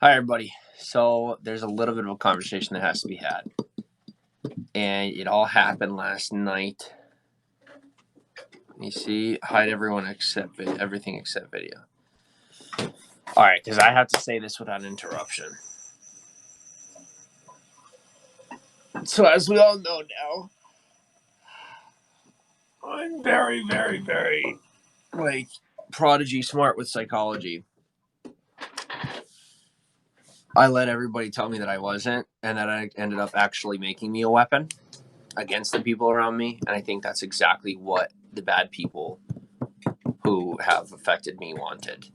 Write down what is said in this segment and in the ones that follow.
Hi, everybody. So there's a little bit of a conversation that has to be had. And it all happened last night. You see, hide everyone except everything except video. All right, because I have to say this without interruption. So as we all know now, I'm very, very, very, prodigy smart with psychology. I let everybody tell me that I wasn't, and that I ended up actually making me a weapon against the people around me. And I think that's exactly what the bad people who have affected me wanted.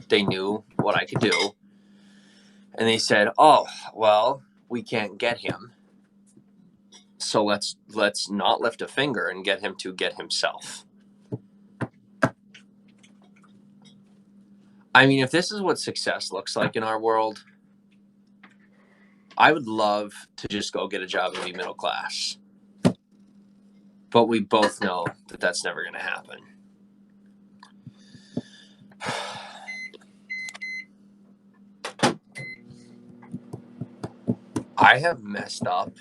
They knew what I could do, and they said, "Oh, well, we can't get him, so let's not lift a finger and get him to get himself." I mean, if this is what success looks like in our world, I would love to just go get a job and be middle class. But we both know that that's never going to happen. I have messed up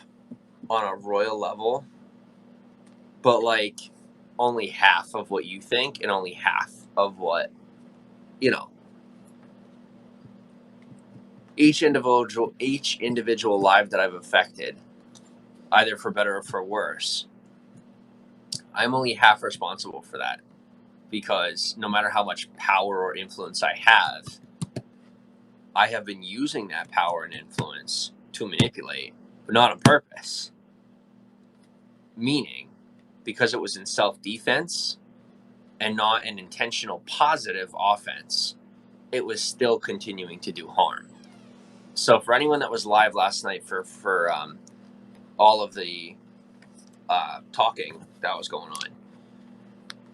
on a royal level, but only half of what you think and only half of what, you know, each individual life that I've affected, either for better or for worse, I'm only half responsible for that, because no matter how much power or influence I have been using that power and influence to manipulate, but not on purpose. Meaning, because it was in self-defense and not an intentional positive offense, it was still continuing to do harm. So for anyone that was live last night for all of the talking that was going on,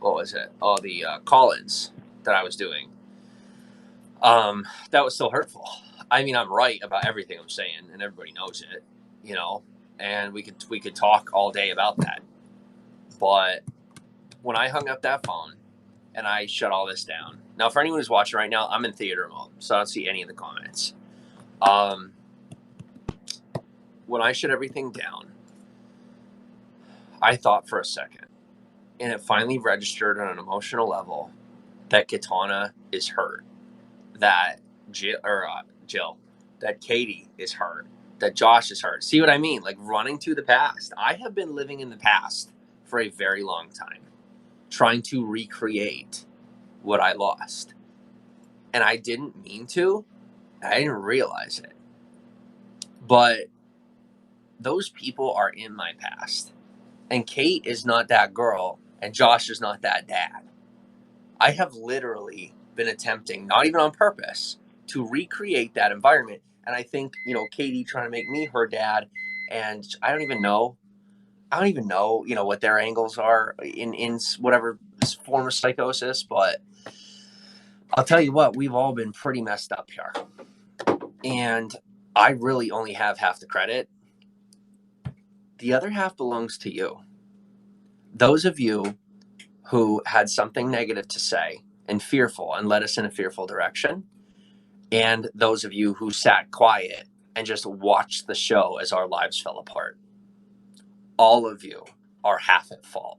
what was it? All the call-ins that I was doing. That was so hurtful. I mean, I'm right about everything I'm saying, and everybody knows it, and we could talk all day about that. But when I hung up that phone and I shut all this down, now for anyone who's watching right now, I'm in theater mode, so I don't see any of the comments. When I shut everything down, I thought for a second, and it finally registered on an emotional level, that Katana is hurt, that Jill, that Katie is hurt, that Josh is hurt. See what I mean? Like running to the past. I have been living in the past for a very long time, trying to recreate what I lost. And I didn't mean to. I didn't realize it. But those people are in my past. And Kate is not that girl, and Josh is not that dad. I have literally been attempting, not even on purpose, to recreate that environment. And I think, Katie trying to make me her dad, and I don't even know, what their angles are in whatever form of psychosis. But I'll tell you what, we've all been pretty messed up here. And I really only have half the credit. The other half belongs to you. Those of you who had something negative to say and fearful and led us in a fearful direction, and those of you who sat quiet and just watched the show as our lives fell apart. All of you are half at fault,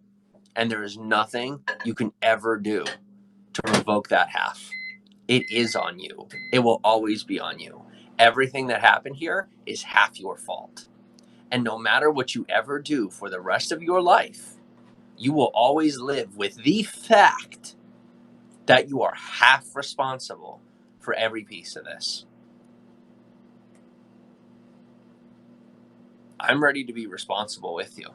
and there is nothing you can ever do to revoke that half. It is on you. It will always be on you. Everything that happened here is half your fault. And no matter what you ever do for the rest of your life, you will always live with the fact that you are half responsible for every piece of this. I'm ready to be responsible with you.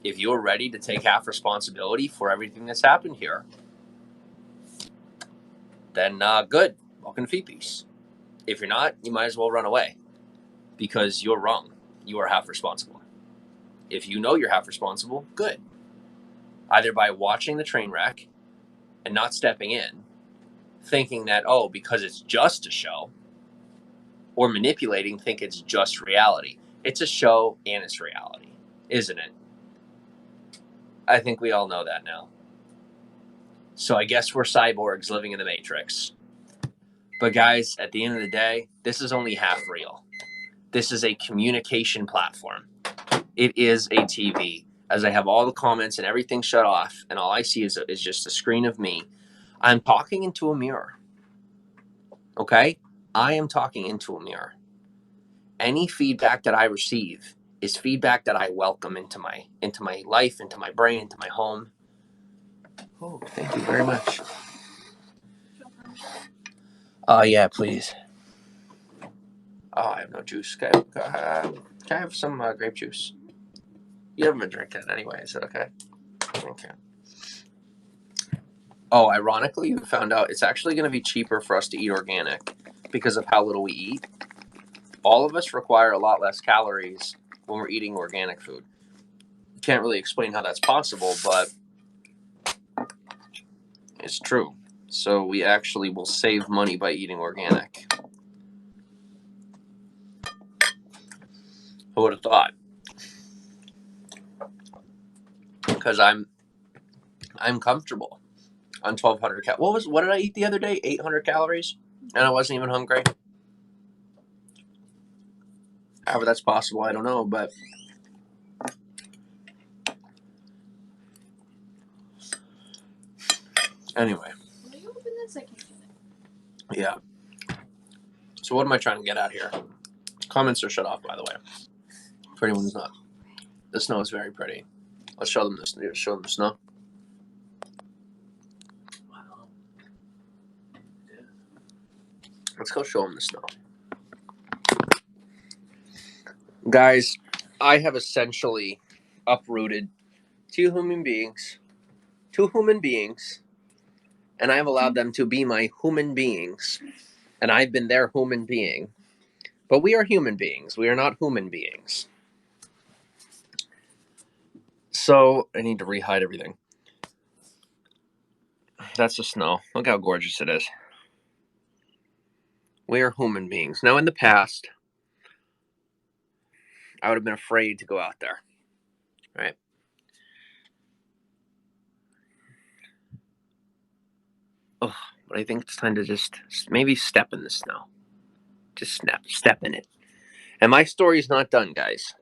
If you're ready to take half responsibility for everything that's happened here, then good. Welcome to Feet Piece. If you're not, you might as well run away, because you're wrong. You are half responsible. If you know you're half responsible, good. Either by watching the train wreck and not stepping in, thinking that, because it's just a show, or manipulating, think it's just reality. It's a show and it's reality, isn't it? I think we all know that now. So I guess we're cyborgs living in the Matrix. But guys, at the end of the day, this is only half real. This is a communication platform. It is a TV. As I have all the comments and everything shut off, and all I see is just a screen of me, I'm talking into a mirror. Okay? I am talking into a mirror. Any feedback that I receive is feedback that I welcome into my life, into my brain, into my home. Oh, thank you very much. Yeah, please. Oh, I have no juice. Can I have some grape juice? You haven't been drinking it anyway. Is it okay? Okay. Oh, ironically, we found out it's actually going to be cheaper for us to eat organic because of how little we eat. All of us require a lot less calories when we're eating organic food. Can't really explain how that's possible, but it's true. So we actually will save money by eating organic. Who would have thought? Because I'm comfortable on 1,200 calories. What did I eat the other day? 800 calories, and I wasn't even hungry. However that's possible, I don't know, but anyway. Will you open this? I can't get it. Yeah. So what am I trying to get at here? Comments are shut off, by the way. For anyone who's not. The snow is very pretty. Let's show them this. Show them the snow. Wow. Yeah. Let's go show them the snow. Guys, I have essentially uprooted two human beings, and I have allowed them to be my human beings, and I've been their human being. But we are human beings. We are not human beings. So I need to rehide everything. That's the snow. Look how gorgeous it is. We are human beings. Now, in the past, I would have been afraid to go out there, right? Oh, but I think it's time to just maybe step in the snow. Just step in it. And my story's not done, guys.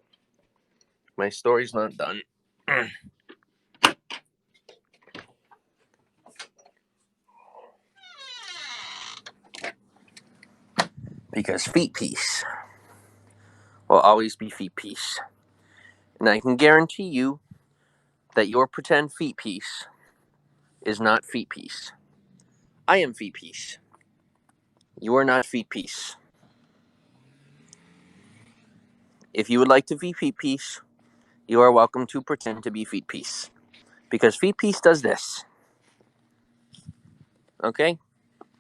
My story's not done. Because feet piece will always be feet piece. And I can guarantee you that your pretend feet piece is not feet piece. I am feet piece. You are not feet piece. If you would like to be feet piece, you are welcome to pretend to be feet piece. Because feet piece does this. Okay?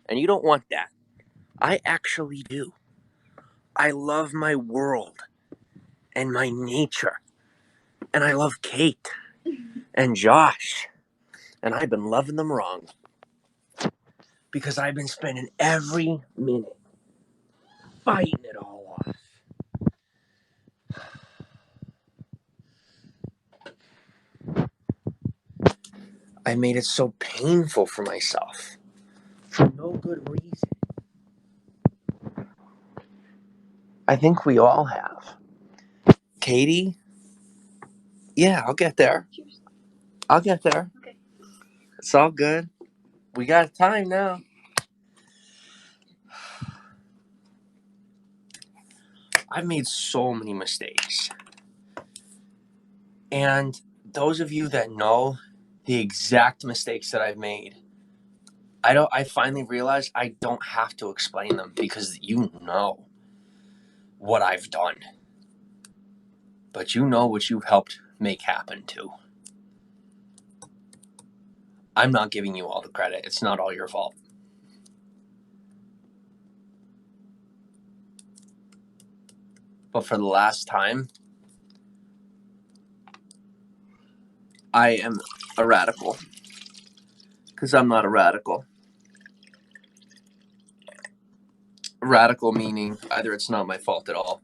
And you don't want that. I actually do. I love my world and my nature. And I love Kate and Josh. And I've been loving them wrong. Because I've been spending every minute fighting it all off. I made it so painful for myself. For no good reason. I think we all have. Katie? Yeah, I'll get there. Cheers. I'll get there. Okay. It's all good. We got time now. I've made so many mistakes. And those of you that know the exact mistakes that I've made, I finally realized I don't have to explain them because you know what I've done. But you know what you've helped make happen too. I'm not giving you all the credit. It's not all your fault. But for the last time, I am a radical. Because I'm not a radical. Radical meaning either it's not my fault at all,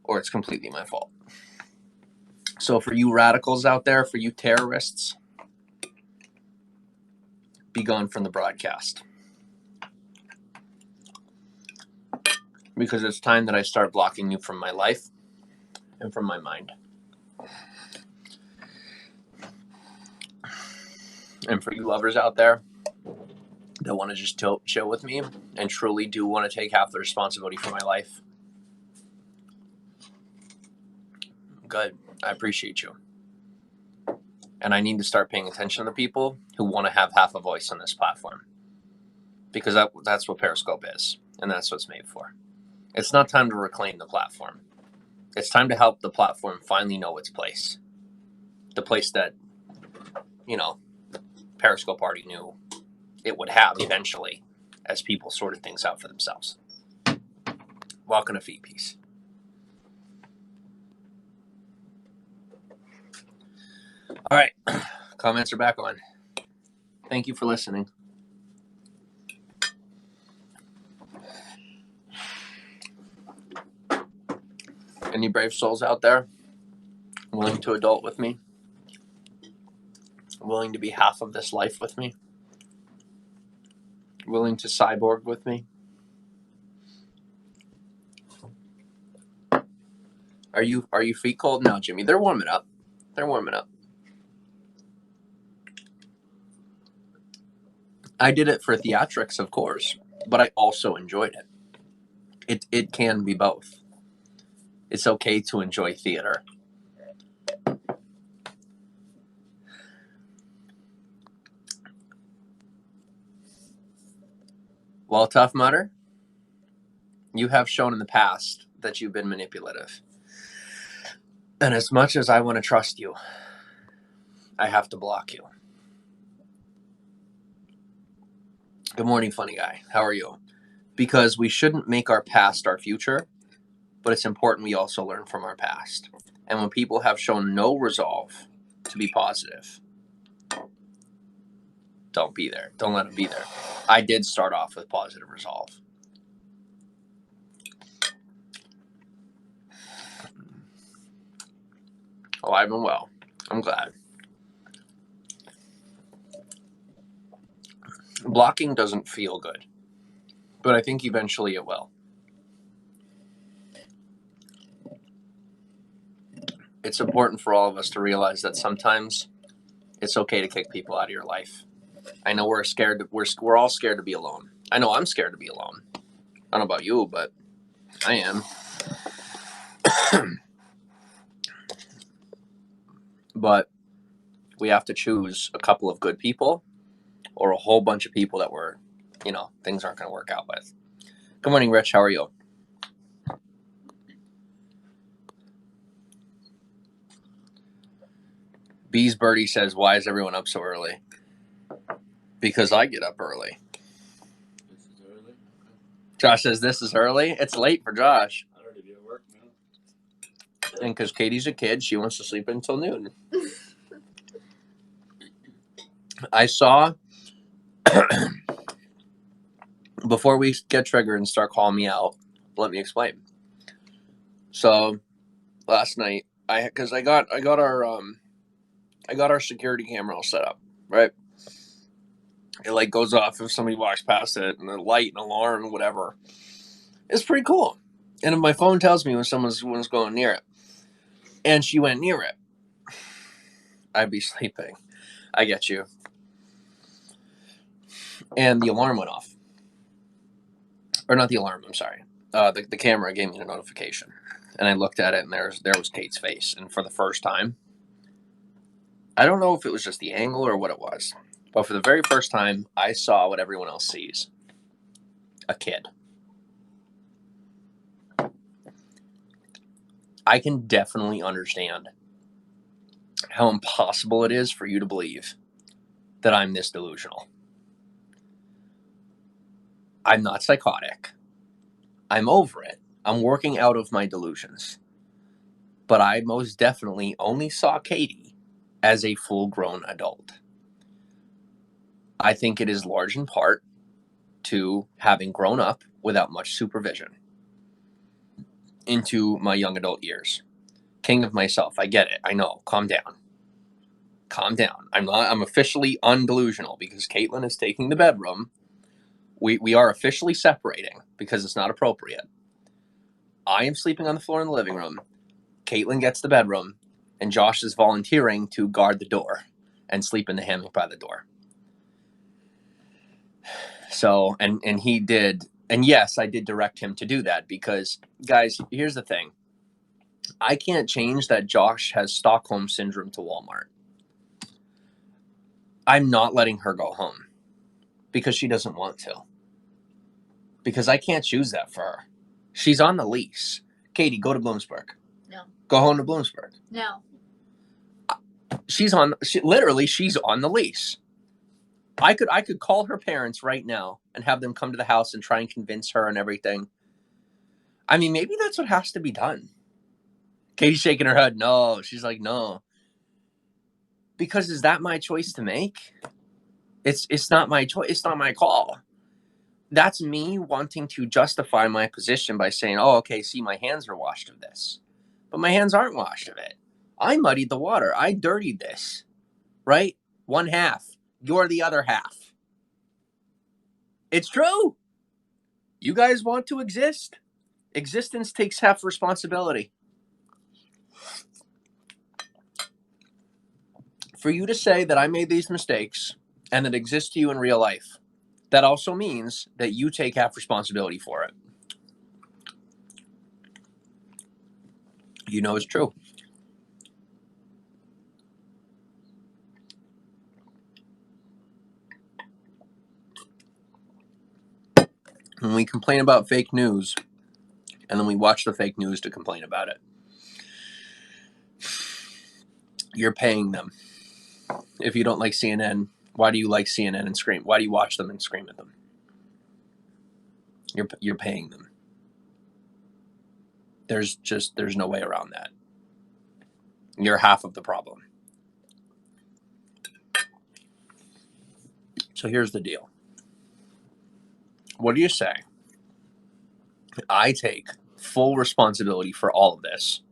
or it's completely my fault. So for you radicals out there, for you terrorists, be gone from the broadcast. because it's time that I start blocking you from my life and from my mind. And for you lovers out there that want to just chill with me and truly do want to take half the responsibility for my life, good. I appreciate you. And I need to start paying attention to people who want to have half a voice on this platform. Because that's what Periscope is. And that's what it's made for. It's not time to reclaim the platform. It's time to help the platform finally know its place. The place that, Periscope already knew it would have eventually as people sorted things out for themselves. Welcome to Feet Piece. All right. Comments are back on. Thank you for listening. Any brave souls out there willing to adult with me? Willing to be half of this life with me? Willing to cyborg with me? Are you feet cold now, Jimmy? They're warming up. They're warming up. I did it for theatrics, of course, but I also enjoyed it. It can be both. It's okay to enjoy theater. Well, Tough Mudder, you have shown in the past that you've been manipulative. And as much as I want to trust you, I have to block you. Good morning, funny guy. How are you? Because we shouldn't make our past our future, but it's important we also learn from our past. And when people have shown no resolve to be positive, don't be there. Don't let them be there. I did start off with positive resolve. Alive and well. I'm glad. Blocking doesn't feel good, but I think eventually it will. It's important for all of us to realize that sometimes it's okay to kick people out of your life. I know we're scared. We're all scared to be alone. I know I'm scared to be alone. I don't know about you, but I am. But we have to choose a couple of good people or a whole bunch of people that things aren't going to work out with. Good morning, Rich. How are you? Bees Birdie says, why is everyone up so early? Because I get up early. This is early? Josh says, this is early? It's late for Josh. I'd already be at work now. And because Katie's a kid, she wants to sleep until noon. I saw, before we get triggered and start calling me out, let me explain. So last night, I got our security camera all set up, right? It goes off if somebody walks past it, and the light and alarm and whatever. It's pretty cool. And if my phone tells me when someone's going near it, and she went near it, I'd be sleeping. I get you. And the alarm went off. Or not the alarm, I'm sorry. The camera gave me a notification. And I looked at it, and there was Kate's face. And for the first time, I don't know if it was just the angle or what it was, but for the very first time, I saw what everyone else sees. A kid. I can definitely understand how impossible it is for you to believe that I'm this delusional. I'm not psychotic. I'm over it. I'm working out of my delusions. But I most definitely only saw Katie as a full-grown adult. I think it is large in part to having grown up without much supervision into my young adult years. King of myself. I get it. I know. Calm down. Calm down. I'm officially undelusional because Caitlin is taking the bedroom. We are officially separating because it's not appropriate. I am sleeping on the floor in the living room. Caitlin gets the bedroom, and Josh is volunteering to guard the door and sleep in the hammock by the door. So, and he did, and yes, I did direct him to do that because, guys, here's the thing. I can't change that Josh has Stockholm Syndrome to Walmart. I'm not letting her go home because she doesn't want to. Because I can't choose that for her. She's on the lease. Katie, go to Bloomsburg. No. Go home to Bloomsburg. No. She's on the lease. I could call her parents right now and have them come to the house and try and convince her and everything. I mean, maybe that's what has to be done. Katie's shaking her head. No. She's like, no. Because is that my choice to make? It's not my choice. It's not my call. That's me wanting to justify my position by saying, oh, okay, see, my hands are washed of this. But my hands aren't washed of it. I muddied the water. I dirtied this, right? One half. You're the other half. It's true. You guys want to exist. Existence takes half responsibility. For you to say that I made these mistakes and that exist to you in real life, that also means that you take half responsibility for it. You know it's true. When we complain about fake news, and then we watch the fake news to complain about it, you're paying them. If you don't like CNN, why do you like CNN and scream? Why do you watch them and scream at them? You're paying them. There's no way around that. You're half of the problem. So here's the deal. What do you say? I take full responsibility for all of this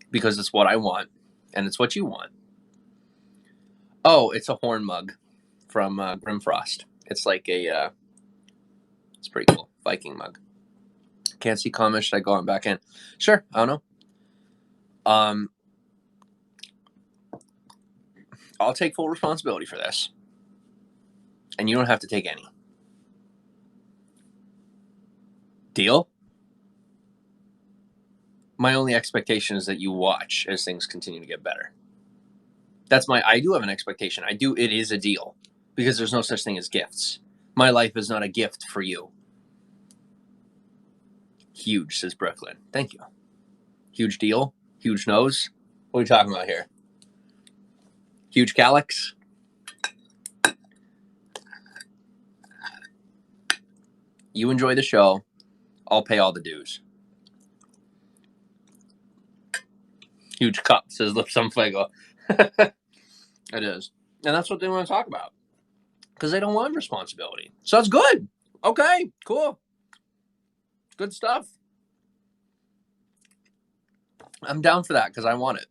because it's what I want and it's what you want. Oh, it's a horn mug from Grimfrost. It's like a, it's pretty cool. Viking mug. Can't see comments. Should I go on back in? Sure. I don't know. I'll take full responsibility for this. And you don't have to take any. Deal? My only expectation is that you watch as things continue to get better. I do have an expectation. It is a deal. Because there's no such thing as gifts. My life is not a gift for you. Huge, says Brooklyn. Thank you. Huge deal? Huge nose? What are we talking about here? Huge calyx? You enjoy the show. I'll pay all the dues. Huge cup, says Lipsum Fuego. It is. And that's what they want to talk about. Because they don't want responsibility. So that's good. Okay, cool. Good stuff. I'm down for that because I want it.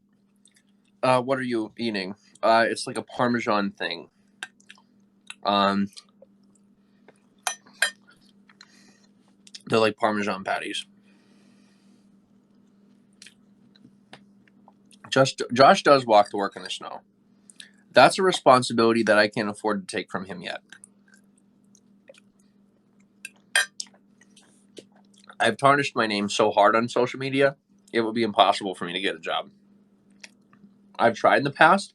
What are you eating? It's like a Parmesan thing. They're like Parmesan patties. Josh does walk to work in the snow. That's a responsibility that I can't afford to take from him yet. I've tarnished my name so hard on social media, it would be impossible for me to get a job. I've tried in the past,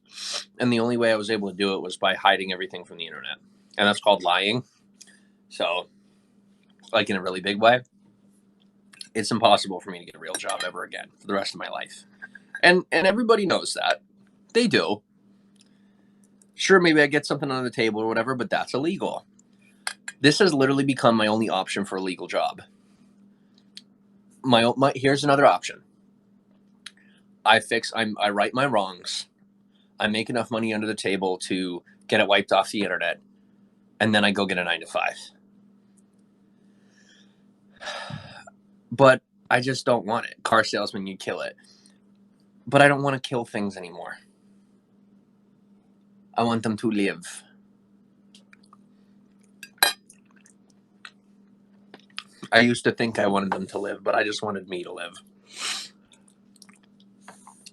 and the only way I was able to do it was by hiding everything from the internet. And that's called lying. So, like in a really big way, it's impossible for me to get a real job ever again for the rest of my life. And everybody knows that. They do. Sure, maybe I get something on the table or whatever, but that's illegal. This has literally become my only option for a legal job. Here's another option. I right my wrongs. I make enough money under the table to get it wiped off the internet, and then I go get a 9-to-5. But I just don't want it. Car salesman, you kill it. But I don't want to kill things anymore. I want them to live. I used to think I wanted them to live, but I just wanted me to live.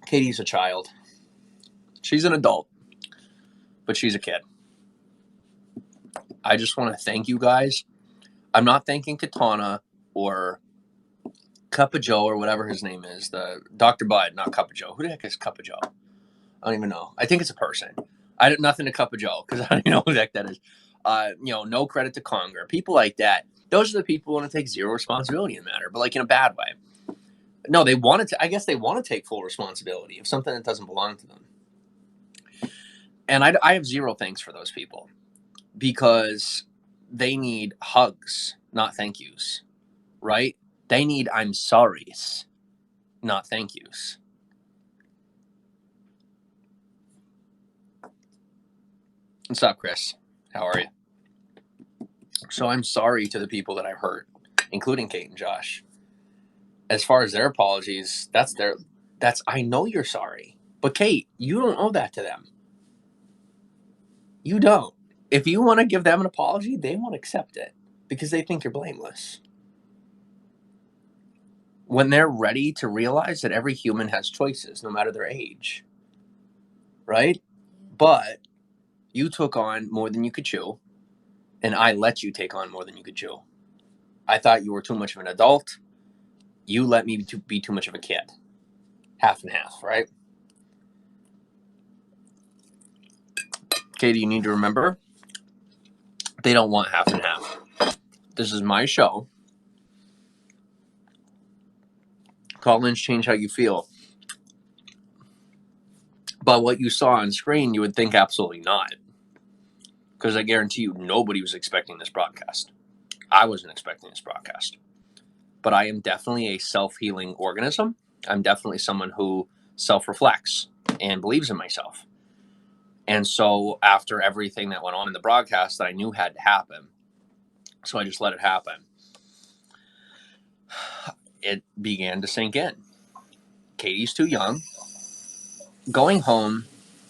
Katie's a child. She's an adult, but she's a kid. I just want to thank you guys. I'm not thanking Katana or Cup of Joe or whatever his name is. The Dr. Bud, not Cup of Joe. Who the heck is Cup of Joe? I don't even know. I think it's a person. I did nothing to Cup of Joe because I don't even know who the heck that is. No credit to Conger. People like that. Those are the people who want to take zero responsibility in the matter, but like in a bad way. No, they want to. I guess they want to take full responsibility of something that doesn't belong to them. And I have zero thanks for those people because they need hugs, not thank yous, right? They need I'm sorry's, not thank yous. What's up, Chris? How are you? So I'm sorry to the people that I've hurt, including Kate and Josh. As far as their apologies, I know you're sorry. But Kate, you don't owe that to them. You don't. If you want to give them an apology, they won't accept it because they think you're blameless. When they're ready to realize that every human has choices, no matter their age, right? But you took on more than you could chew, and I let you take on more than you could chew. I thought you were too much of an adult. You let me be too much of a kid. Half and half, right? Katie, you need to remember, they don't want half and half. This is my show. Call-ins change how you feel. But what you saw on screen, you would think absolutely not. Because I guarantee you, nobody was expecting this broadcast. I wasn't expecting this broadcast. But I am definitely a self-healing organism. I'm definitely someone who self-reflects and believes in myself. And so after everything that went on in the broadcast that I knew had to happen, so I just let it happen, it began to sink in. Katie's too young. Going home,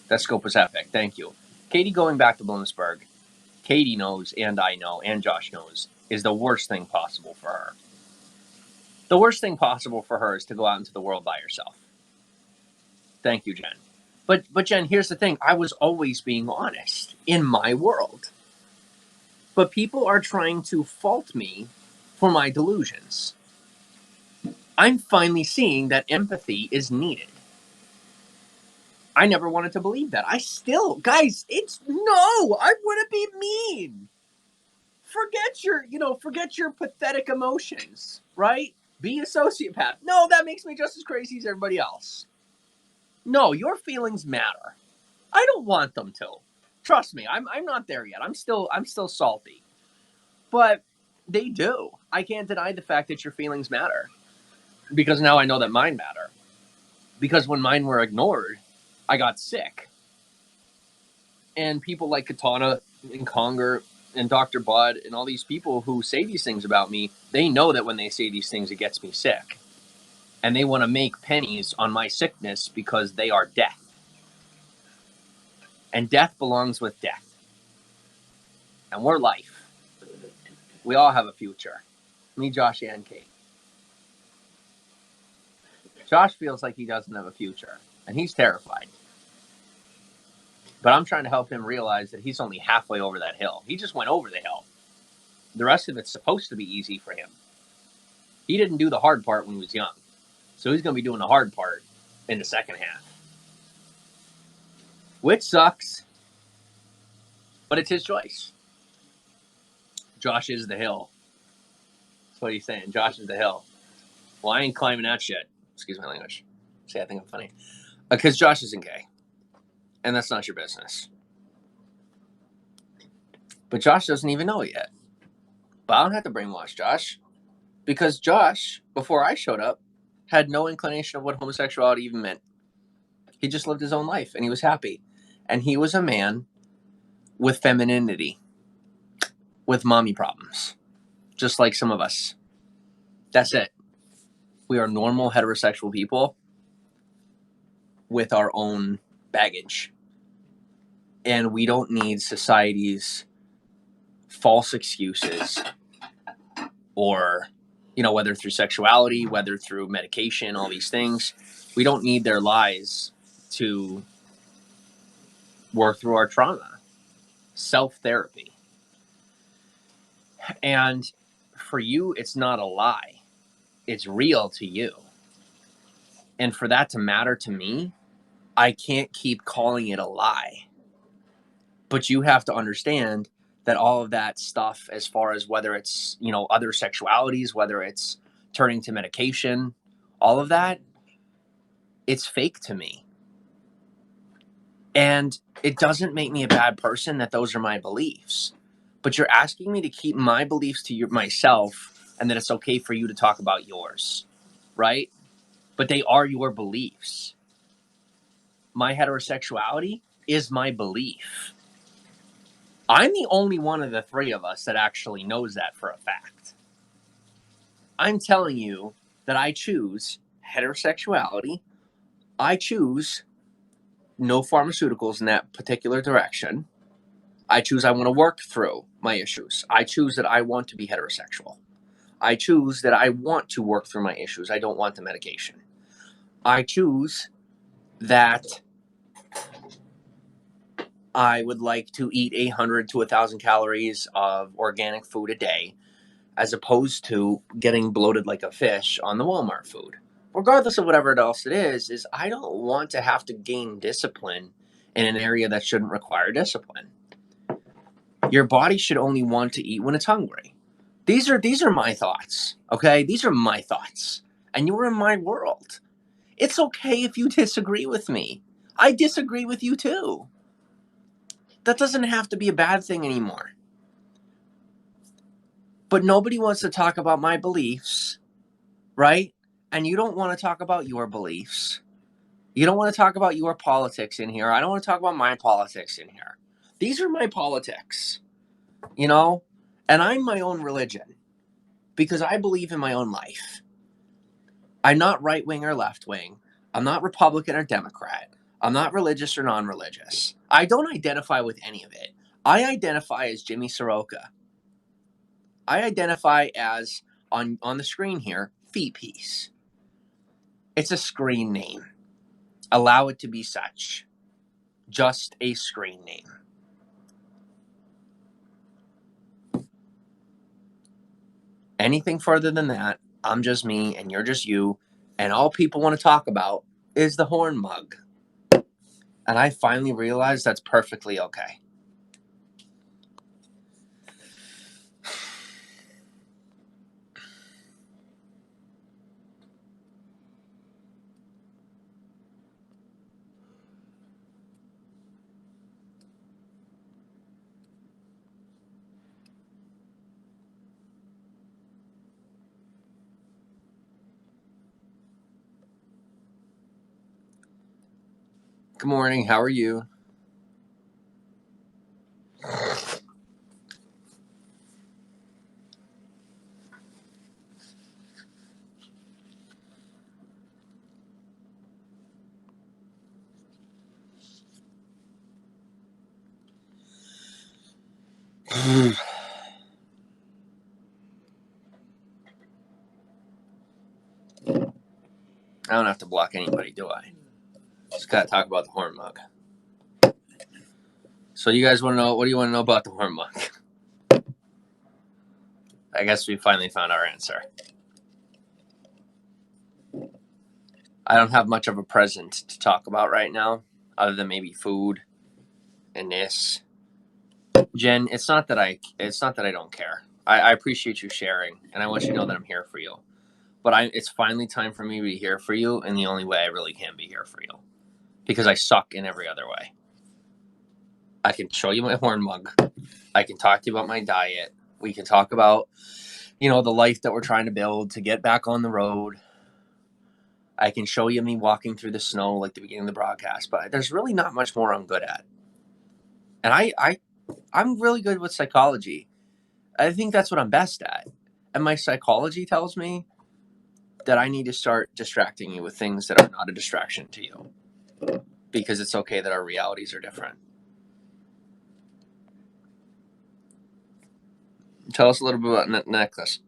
that scope was epic. Thank you. Katie going back to Bloomsburg, Katie knows, and I know, and Josh knows, is the worst thing possible for her. The worst thing possible for her is to go out into the world by herself. Thank you, Jen. But Jen, here's the thing. I was always being honest in my world. But people are trying to fault me for my delusions. I'm finally seeing that empathy is needed. I never wanted to believe that. Guys, I wouldn't be mean. Forget your pathetic emotions, right? Be a sociopath. No, that makes me just as crazy as everybody else. No, your feelings matter. I don't want them to. Trust me, I'm not there yet. I'm still salty. But they do. I can't deny the fact that your feelings matter. Because now I know that mine matter. Because when mine were ignored, I got sick. And people like Katana and Conger and Dr. Bud and all these people who say these things about me, they know that when they say these things, it gets me sick. And they want to make pennies on my sickness because they are death. And death belongs with death. And we're life. We all have a future. Me, Josh, and Kate. Josh feels like he doesn't have a future. And he's terrified. But I'm trying to help him realize that he's only halfway over that hill. He just went over the hill. The rest of it's supposed to be easy for him. He didn't do the hard part when he was young. So he's going to be doing the hard part in the second half. Which sucks. But it's his choice. Josh is the hill. That's what he's saying. Josh is the hill. Well, I ain't climbing that shit. Excuse my language. See, I think I'm funny. Because Josh isn't gay. And that's not your business. But Josh doesn't even know it yet. But I don't have to brainwash Josh. Because Josh, before I showed up, had no inclination of what homosexuality even meant. He just lived his own life, and he was happy. And he was a man with femininity, with mommy problems, just like some of us. That's it. We are normal heterosexual people with our own baggage. And we don't need society's false excuses or you know, whether through sexuality, whether through medication, all these things. We don't need their lies to work through our trauma. Self-therapy. And for you, it's not a lie. It's real to you. And for that to matter to me, I can't keep calling it a lie. But you have to understand that all of that stuff, as far as whether it's, you know, other sexualities, whether it's turning to medication, all of that, it's fake to me. And it doesn't make me a bad person that those are my beliefs. But you're asking me to keep my beliefs to myself, and that it's okay for you to talk about yours, right? But they are your beliefs. My heterosexuality is my belief. I'm the only one of the three of us that actually knows that for a fact. I'm telling you that I choose heterosexuality. I choose no pharmaceuticals in that particular direction. I choose I want to work through my issues. I choose that I want to be heterosexual. I choose that I want to work through my issues. I don't want the medication. I choose that I would like to eat 800 to 1,000 calories of organic food a day, as opposed to getting bloated like a fish on the Walmart food. Regardless of whatever else it is I don't want to have to gain discipline in an area that shouldn't require discipline. Your body should only want to eat when it's hungry. These are my thoughts, okay? These are my thoughts. And you're in my world. It's okay if you disagree with me. I disagree with you too. That doesn't have to be a bad thing anymore. But nobody wants to talk about my beliefs, right? And you don't want to talk about your beliefs. You don't want to talk about your politics in here. I don't want to talk about my politics in here. These are my politics, you know? And I'm my own religion because I believe in my own life. I'm not right wing or left wing. I'm not Republican or Democrat. I'm not religious or non-religious. I don't identify with any of it. I identify as Jimmy Saroka. I identify as, on the screen here, Feet Piece. It's a screen name. Allow it to be such. Just a screen name. Anything further than that, I'm just me and you're just you, and all people want to talk about is the horn mug. And I finally realized that's perfectly okay. Good morning, how are you? I don't have to block anybody, do I? Just gotta talk about the horn mug. So you guys want to know, what do you want to know about the horn mug? I guess we finally found our answer. I don't have much of a present to talk about right now, other than maybe food and this. Jen, it's not that I don't care. I appreciate you sharing, and I want you to know that I'm here for you. But it's finally time for me to be here for you, and the only way I really can be here for you, because I suck in every other way. I can show you my horn mug. I can talk to you about my diet. We can talk about, you know, the life that we're trying to build to get back on the road. I can show you me walking through the snow like the beginning of the broadcast, but there's really not much more I'm good at. And I'm really good with psychology. I think that's what I'm best at. And my psychology tells me that I need to start distracting you with things that are not a distraction to you, because it's okay that our realities are different. Tell us a little bit about necklace.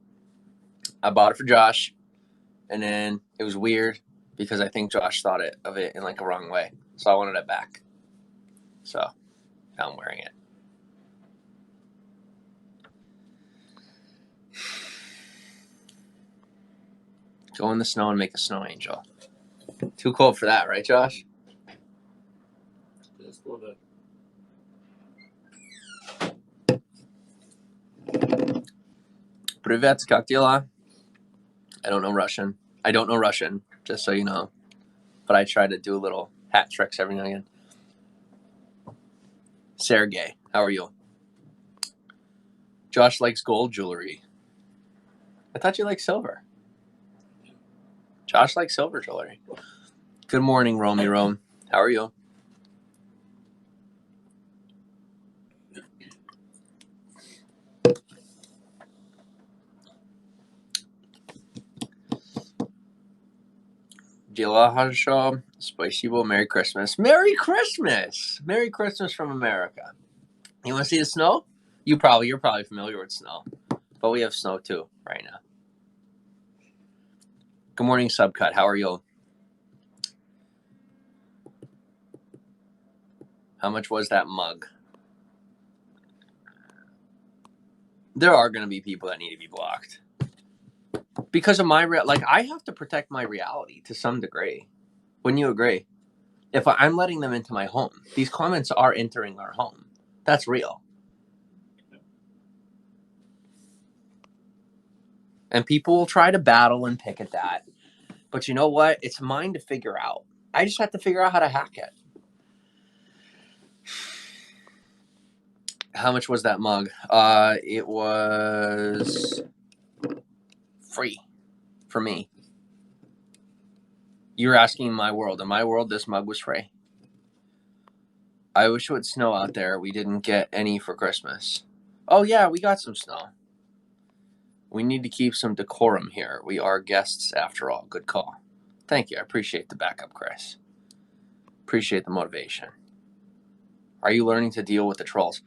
I bought it for Josh, and then it was weird because I think Josh thought of it in like a wrong way. So I wanted it back. So now I'm wearing it. Go in the snow and make a snow angel. Too cold for that, right, Josh? Just a little bit. Privet, как дела? I don't know Russian, just so you know. But I try to do little hat tricks every now and again. Sergey, how are you? Josh likes gold jewelry. I thought you liked silver. Josh likes silver jewelry. Good morning, Romy Rome. How are you? Dila Hashem. Спасибо. Merry Christmas. Merry Christmas. Merry Christmas from America. You want to see the snow? You're probably familiar with snow. But we have snow too right now. Good morning, Subcut. How are you? How much was that mug? There are going to be people that need to be blocked. Because of my, I have to protect my reality to some degree. Wouldn't you agree? If I'm letting them into my home, these comments are entering our home. That's real. And people will try to battle and pick at that. But you know what? It's mine to figure out. I just have to figure out how to hack it. How much was that mug? It was free for me. You're asking my world. In my world, this mug was free. I wish it would snow out there. We didn't get any for Christmas. Oh, yeah, we got some snow. We need to keep some decorum here. We are guests after all. Good call. Thank you. I appreciate the backup, Chris. Appreciate the motivation. Are you learning to deal with the trolls?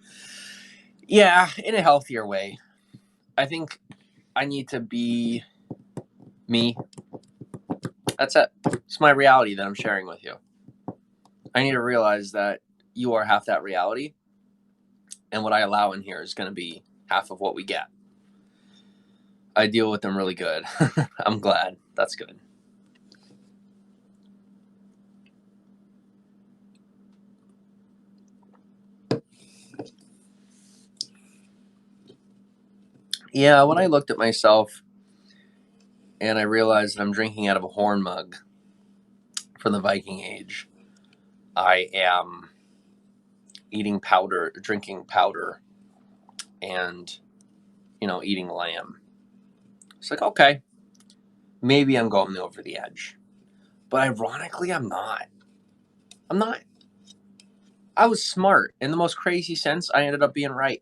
Yeah, in a healthier way. I think I need to be me. That's it. It's my reality that I'm sharing with you. I need to realize that you are half that reality, and what I allow in here is going to be half of what we get. I deal with them really good. I'm glad. That's good. Yeah, when I looked at myself and I realized that I'm drinking out of a horn mug from the Viking Age, I am drinking powder, and, eating lamb. It's like, okay, maybe I'm going over the edge. But ironically, I'm not. I was smart. In the most crazy sense, I ended up being right.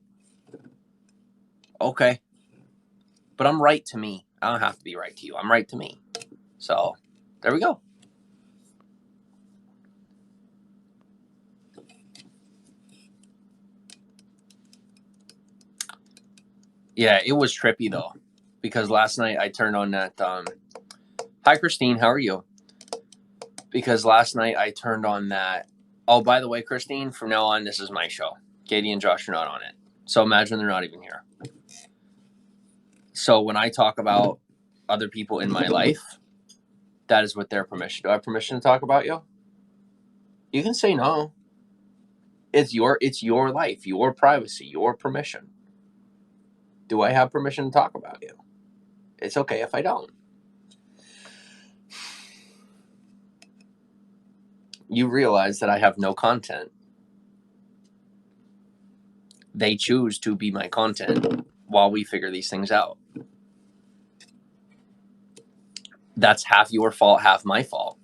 Okay. But I'm right to me. I don't have to be right to you. I'm right to me. So, there we go. Yeah, it was trippy, though. Because last night I turned on that... Hi, Christine. How are you? Because last night I turned on that... Oh, by the way, Christine, from now on, this is my show. Katie and Josh are not on it. So imagine they're not even here. So when I talk about other people in my life, that is with their permission. Do I have permission to talk about you? You can say no. It's your life, your privacy, your permission. Do I have permission to talk about you? It's okay if I don't. You realize that I have no content. They choose to be my content while we figure these things out. That's half your fault, half my fault.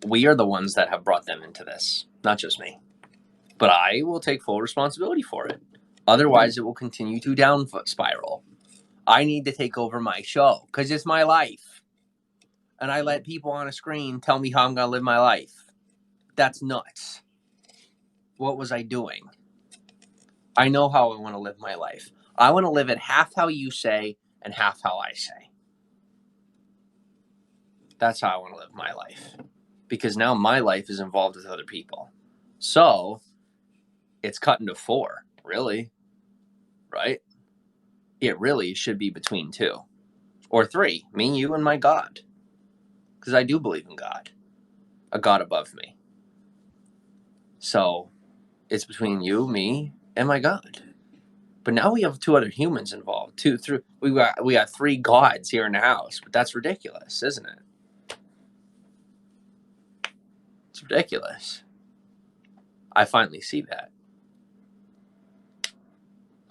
We are the ones that have brought them into this, not just me. But I will take full responsibility for it. Otherwise, it will continue to down spiral. I need to take over my show because it's my life. And I let people on a screen tell me how I'm going to live my life. That's nuts. What was I doing? I know how I want to live my life. I want to live it half how you say and half how I say. That's how I want to live my life. Because now my life is involved with other people. So it's cut into 4, really. Right? It really should be between 2 or 3, me, you, and my God. Because I do believe in God, a God above me. So it's between you, me, and my God. But now we have 2 other humans involved. We got 3 gods here in the house. But that's ridiculous, isn't it? It's ridiculous. I finally see that.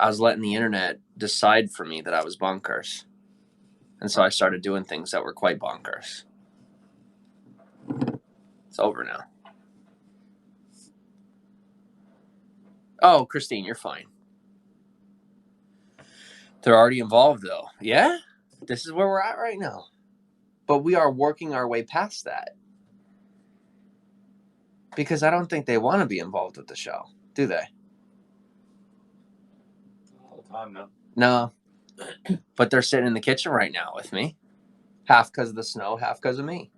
I was letting the internet decide for me that I was bonkers. And so I started doing things that were quite bonkers. It's over now. Oh, Christine, you're fine. They're already involved, though. Yeah? This is where we're at right now. But we are working our way past that. Because I don't think they want to be involved with the show, do they? All the time now. No. But they're sitting in the kitchen right now with me. Half because of the snow, half because of me.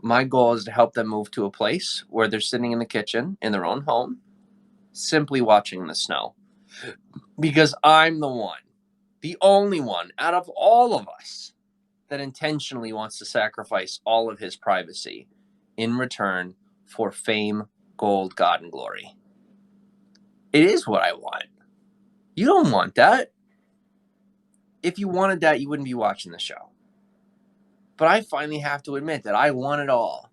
My goal is to help them move to a place where they're sitting in the kitchen in their own home, simply watching the snow. Because I'm the only one out of all of us that intentionally wants to sacrifice all of his privacy in return for fame, gold, God, and glory. It is what I want. You don't want that. If you wanted that, you wouldn't be watching the show. But I finally have to admit that I want it all.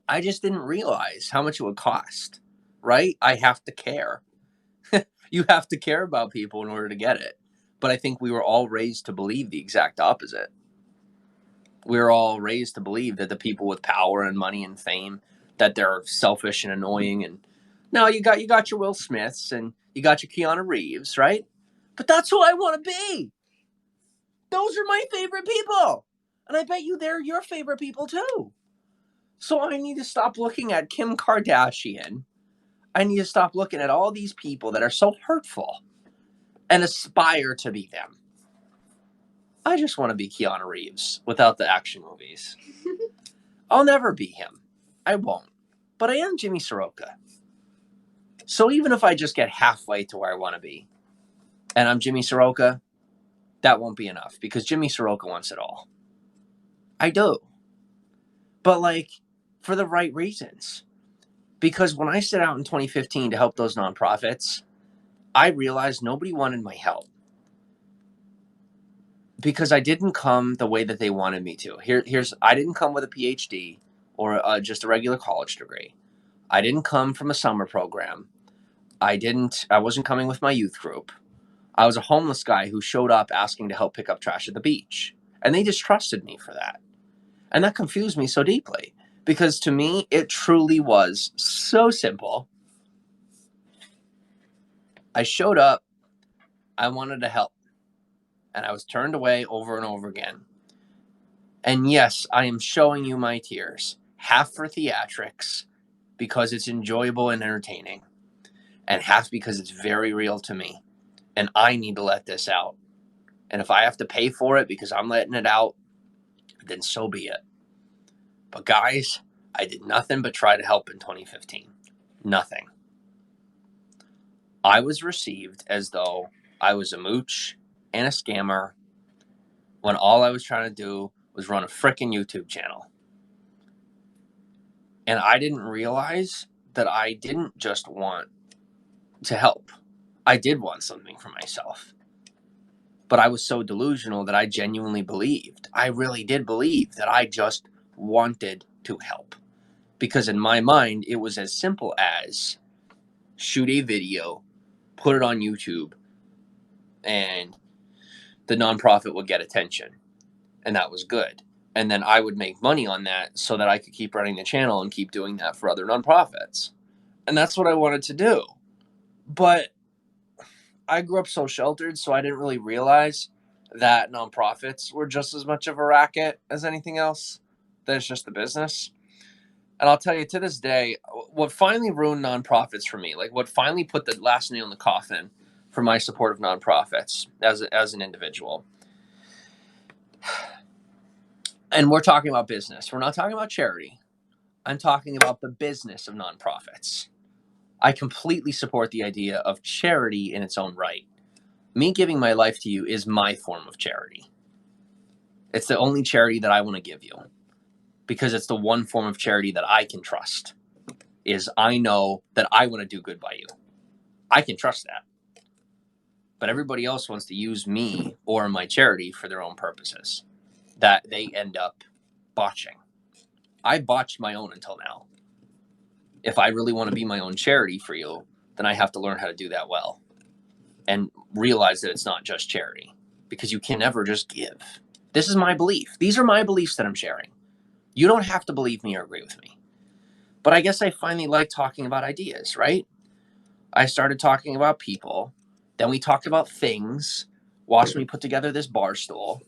I just didn't realize how much it would cost, right? I have to care. You have to care about people in order to get it. But I think we were all raised to believe the exact opposite. We were all raised to believe that the people with power and money and fame, that they're selfish and annoying. And no, you got your Will Smiths and you got your Keanu Reeves, right? But that's who I want to be. Those are my favorite people. And I bet you they're your favorite people too. So I need to stop looking at Kim Kardashian. I need to stop looking at all these people that are so hurtful and aspire to be them. I just want to be Keanu Reeves without the action movies. I'll never be him. I won't. But I am Jimmy Saroka. So even if I just get halfway to where I want to be, and I'm Jimmy Saroka, that won't be enough because Jimmy Saroka wants it all. I do. But for the right reasons. Because when I set out in 2015 to help those nonprofits, I realized nobody wanted my help. Because I didn't come the way that they wanted me to. I didn't come with a PhD or just a regular college degree. I didn't come from a summer program. I wasn't coming with my youth group. I was a homeless guy who showed up asking to help pick up trash at the beach. And they just trusted me for that. And that confused me so deeply. Because to me, it truly was so simple. I showed up. I wanted to help. And I was turned away over and over again. And yes, I am showing you my tears. Half for theatrics, because it's enjoyable and entertaining. And half because it's very real to me. And I need to let this out. And if I have to pay for it because I'm letting it out, then so be it. But guys, I did nothing but try to help in 2015. Nothing. I was received as though I was a mooch and a scammer when all I was trying to do was run a frickin' YouTube channel. And I didn't realize that I didn't just want to help. I did want something for myself. But I was so delusional that I genuinely believed. I really did believe that I just wanted to help. Because in my mind, it was as simple as shoot a video, put it on YouTube, and the nonprofit would get attention. And that was good. And then I would make money on that so that I could keep running the channel and keep doing that for other nonprofits. And that's what I wanted to do. But I grew up so sheltered, so I didn't really realize that nonprofits were just as much of a racket as anything else. That it's just the business. And I'll tell you, to this day, what finally ruined nonprofits for me, what finally put the last nail in the coffin for my support of nonprofits as an individual, And we're talking about business. We're not talking about charity. I'm talking about the business of nonprofits. I completely support the idea of charity in its own right. Me giving my life to you is my form of charity. It's the only charity that I want to give you, because it's the one form of charity that I can trust, is I know that I want to do good by you. I can trust that. But everybody else wants to use me or my charity for their own purposes that they end up botching. I botched my own until now. If I really want to be my own charity for you, then I have to learn how to do that well and realize that it's not just charity, because you can never just give. This is my belief. These are my beliefs that I'm sharing. You don't have to believe me or agree with me. But I guess I finally like talking about ideas, right? I started talking about people. Then we talked about things. Watched me put together this bar stool,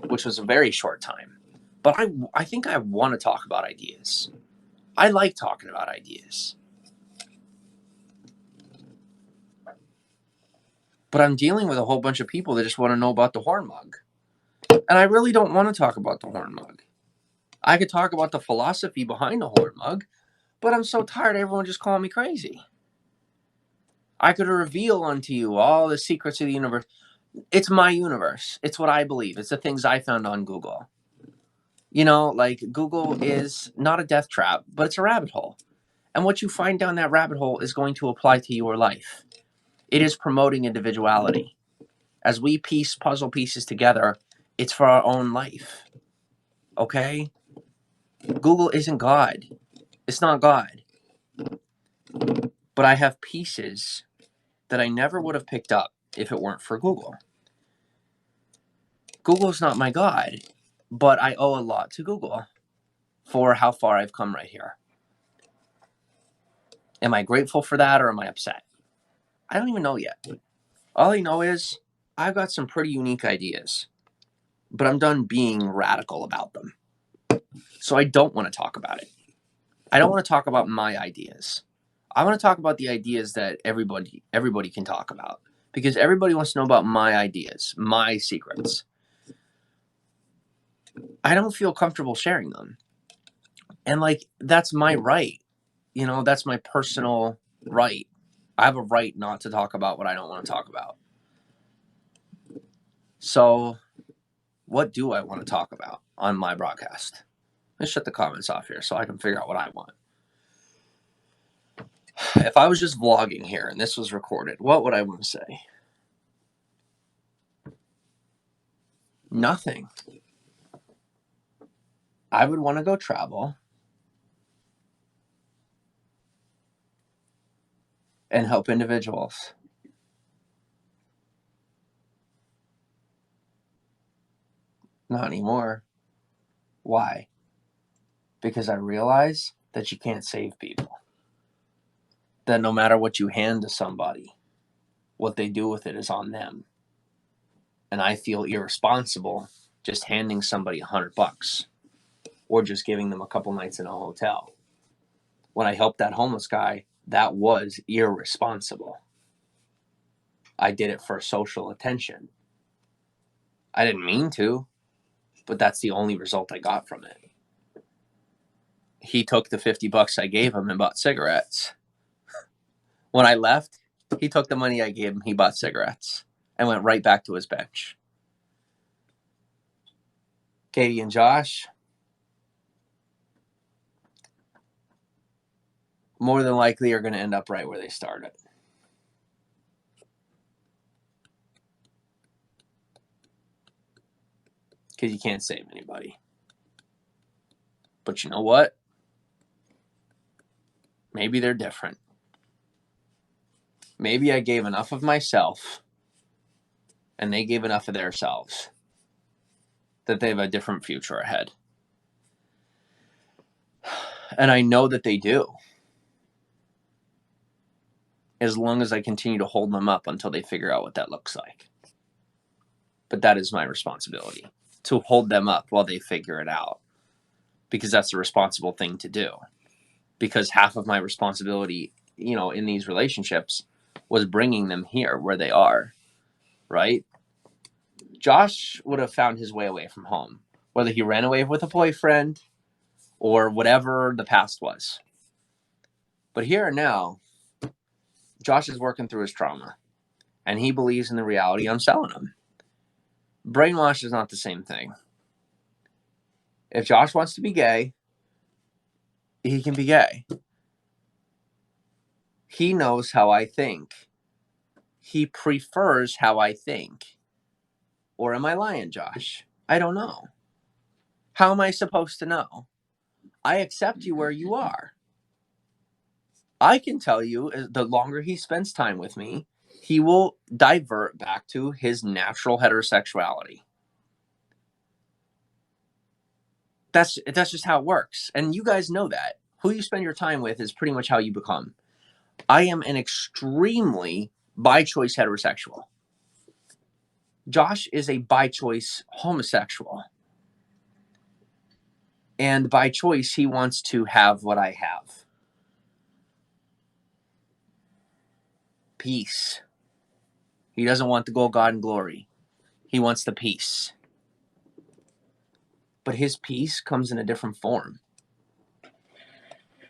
which was a very short time. But I think I want to talk about ideas. I like talking about ideas. But I'm dealing with a whole bunch of people that just want to know about the horn mug. And I really don't want to talk about the horn mug. I could talk about the philosophy behind the horn mug, but I'm so tired of everyone just calling me crazy. I could reveal unto you all the secrets of the universe. It's my universe. It's what I believe. It's the things I found on Google. You know, like Google is not a death trap, but it's a rabbit hole. And what you find down that rabbit hole is going to apply to your life. It is promoting individuality. As we piece puzzle pieces together, it's for our own life. Okay? Google isn't God. It's not God. But I have pieces that I never would have picked up if it weren't for Google. Google's not my God, but I owe a lot to Google for how far I've come right here. Am I grateful for that, or am I upset? I don't even know yet. All I know is I've got some pretty unique ideas, but I'm done being radical about them. So I don't want to talk about it. I don't want to talk about my ideas. I want to talk about the ideas that everybody can talk about, because everybody wants to know about my ideas, my secrets. I don't feel comfortable sharing them. And like, that's my right. You know, that's my personal right. I have a right not to talk about what I don't want to talk about. So what do I want to talk about on my broadcast? Let's shut the comments off here so I can figure out what I want. If I was just vlogging here and this was recorded, what would I want to say? Nothing. I would want to go travel and help individuals. Not anymore. Why? Because I realize that you can't save people. That no matter what you hand to somebody, what they do with it is on them. And I feel irresponsible just handing somebody $100 or just giving them a couple nights in a hotel. When I helped that homeless guy, that was irresponsible. I did it for social attention. I didn't mean to, but that's the only result I got from it. He took the $50 I gave him and bought cigarettes. When I left, he took the money I gave him, he bought cigarettes, and went right back to his bench. Katie and Josh, more than likely are going to end up right where they started. Because you can't save anybody. But you know what? Maybe they're different. Maybe I gave enough of myself and they gave enough of themselves that they have a different future ahead. And I know that they do, as long as I continue to hold them up until they figure out what that looks like. But that is my responsibility, to hold them up while they figure it out, because that's the responsible thing to do. Because half of my responsibility, you know, in these relationships was bringing them here where they are, right? Josh would have found his way away from home whether he ran away with a boyfriend or whatever the past was. But here and now, Josh is working through his trauma, and he believes in the reality I'm selling him. Brainwash is not the same thing. If Josh wants to be gay, he can be gay. He knows how I think. He prefers how I think. Or am I lying, Josh? I don't know. How am I supposed to know? I accept you where you are. I can tell you, the longer he spends time with me, he will divert back to his natural heterosexuality. That's just how it works. And you guys know that. Who you spend your time with is pretty much how you become. I am an extremely by-choice heterosexual. Josh is a by-choice homosexual. And by choice, he wants to have what I have. Peace. He doesn't want the gold, God, and glory. He wants the peace. But his peace comes in a different form.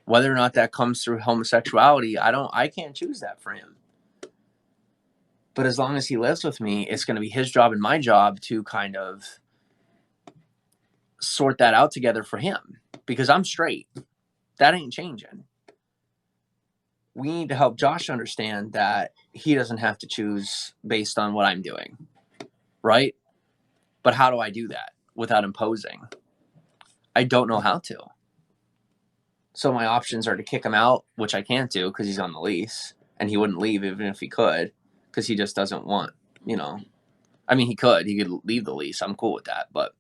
Whether or not that comes through homosexuality, I can't choose that for him. But as long as he lives with me, it's going to be his job and my job to kind of sort that out together for him. Because I'm straight. That ain't changing. We need to help Josh understand that he doesn't have to choose based on what I'm doing. Right? But how do I do that without imposing? I don't know how to. So my options are to kick him out, which I can't do because he's on the lease. And he wouldn't leave even if he could, because he just doesn't want, I mean, he could leave the lease. I'm cool with that. But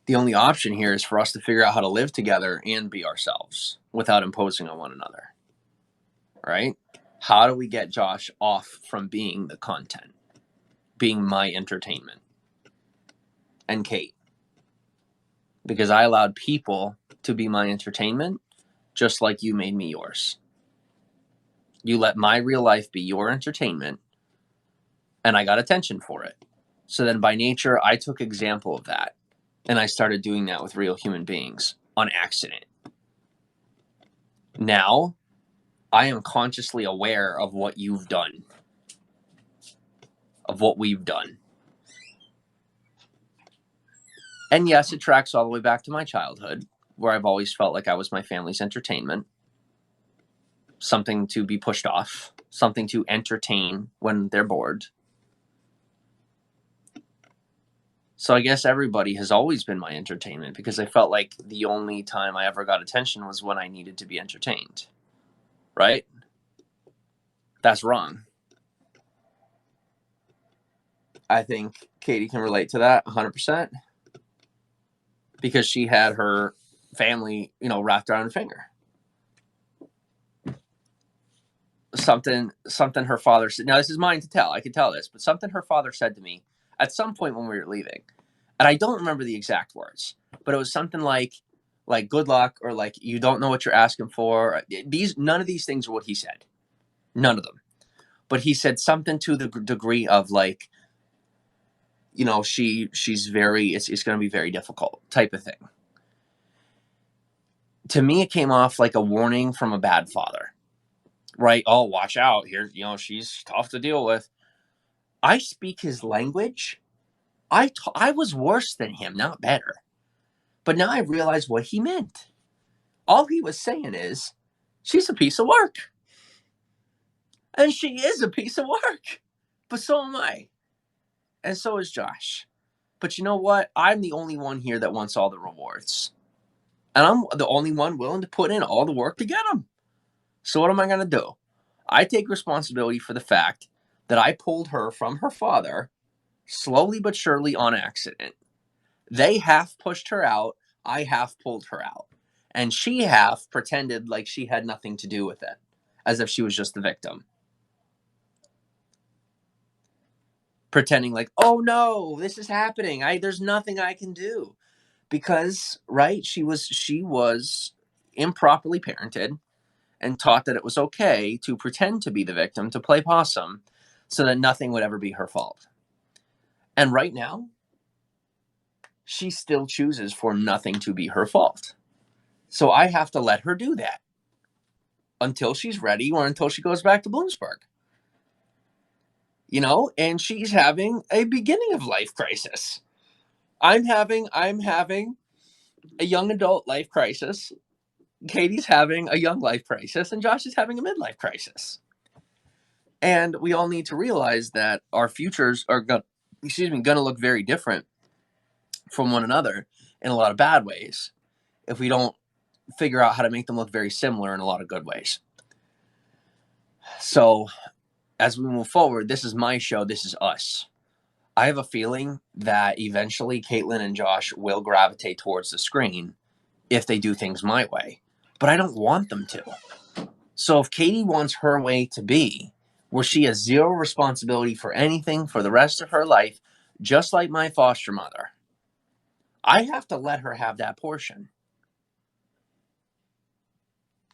the only option here is for us to figure out how to live together and be ourselves without imposing on one another. Right? How do we get Josh off from being the content, being my entertainment? And Kate. Because I allowed people to be my entertainment, just like you made me yours. You let my real life be your entertainment, and I got attention for it. So then by nature, I took example of that, and I started doing that with real human beings on accident. Now, I am consciously aware of what you've done, of what we've done. And yes, it tracks all the way back to my childhood, where I've always felt like I was my family's entertainment. Something to be pushed off, something to entertain when they're bored. So I guess everybody has always been my entertainment because I felt like the only time I ever got attention was when I needed to be entertained. Right? That's wrong. I think Katie can relate to that 100% because she had her family, wrapped around her finger. Something her father said. Now, this is mine to tell. I can tell this, but something her father said to me at some point when we were leaving. And I don't remember the exact words, but it was something like good luck, or like, you don't know what you're asking for. None of these things are what he said. None of them. But he said something to the degree of like, she's very, it's going to be very difficult type of thing. To me, it came off like a warning from a bad father. Right? Oh, watch out. Here, she's tough to deal with. I speak his language. I was worse than him, not better. But now I realize what he meant. All he was saying is, she's a piece of work. And she is a piece of work. But so am I. And so is Josh. But you know what? I'm the only one here that wants all the rewards. And I'm the only one willing to put in all the work to get them. So what am I going to do? I take responsibility for the fact that I pulled her from her father slowly but surely on accident. They half pushed her out. I half pulled her out. And she half pretended like she had nothing to do with it, as if she was just the victim. Pretending like, oh no, this is happening. There's nothing I can do. Because, right, she was improperly parented and taught that it was okay to pretend to be the victim, to play possum, so that nothing would ever be her fault. And right now, she still chooses for nothing to be her fault. So I have to let her do that until she's ready or until she goes back to Bloomsburg. You know, and she's having a beginning of life crisis. I'm having a young adult life crisis. Katie's having a young life crisis, and Josh is having a midlife crisis. And we all need to realize that our futures are going to look very different from one another in a lot of bad ways if we don't figure out how to make them look very similar in a lot of good ways. So as we move forward, this is my show. This is us. I have a feeling that eventually Caitlin and Josh will gravitate towards the screen if they do things my way, but I don't want them to. So if Katie wants her way to be where she has zero responsibility for anything for the rest of her life, just like my foster mother, I have to let her have that portion.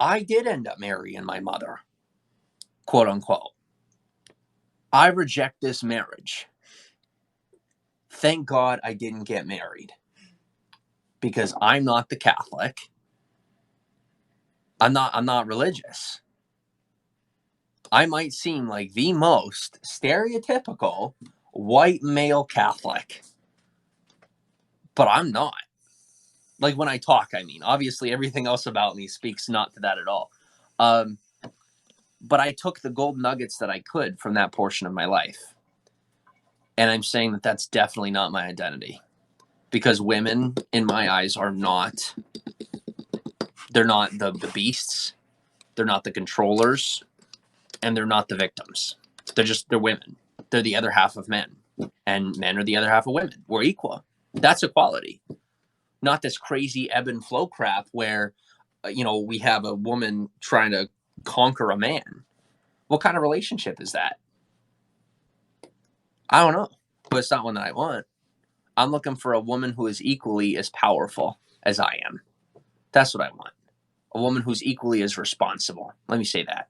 I did end up marrying my mother, quote unquote. I reject this marriage. Thank God I didn't get married, because I'm not the Catholic. I'm not religious. I might seem like the most stereotypical white male Catholic, but I'm not. Like when I talk, I mean, obviously everything else about me speaks not to that at all. But I took the gold nuggets that I could from that portion of my life. And I'm saying that that's definitely not my identity, because women in my eyes are not, they're not the beasts. They're not the controllers, and they're not the victims. They're women. They're the other half of men, and men are the other half of women. We're equal. That's equality. Not this crazy ebb and flow crap where, we have a woman trying to conquer a man. What kind of relationship is that? I don't know, but it's not one that I want. I'm looking for a woman who is equally as powerful as I am. That's what I want. A woman who's equally as responsible. Let me say that.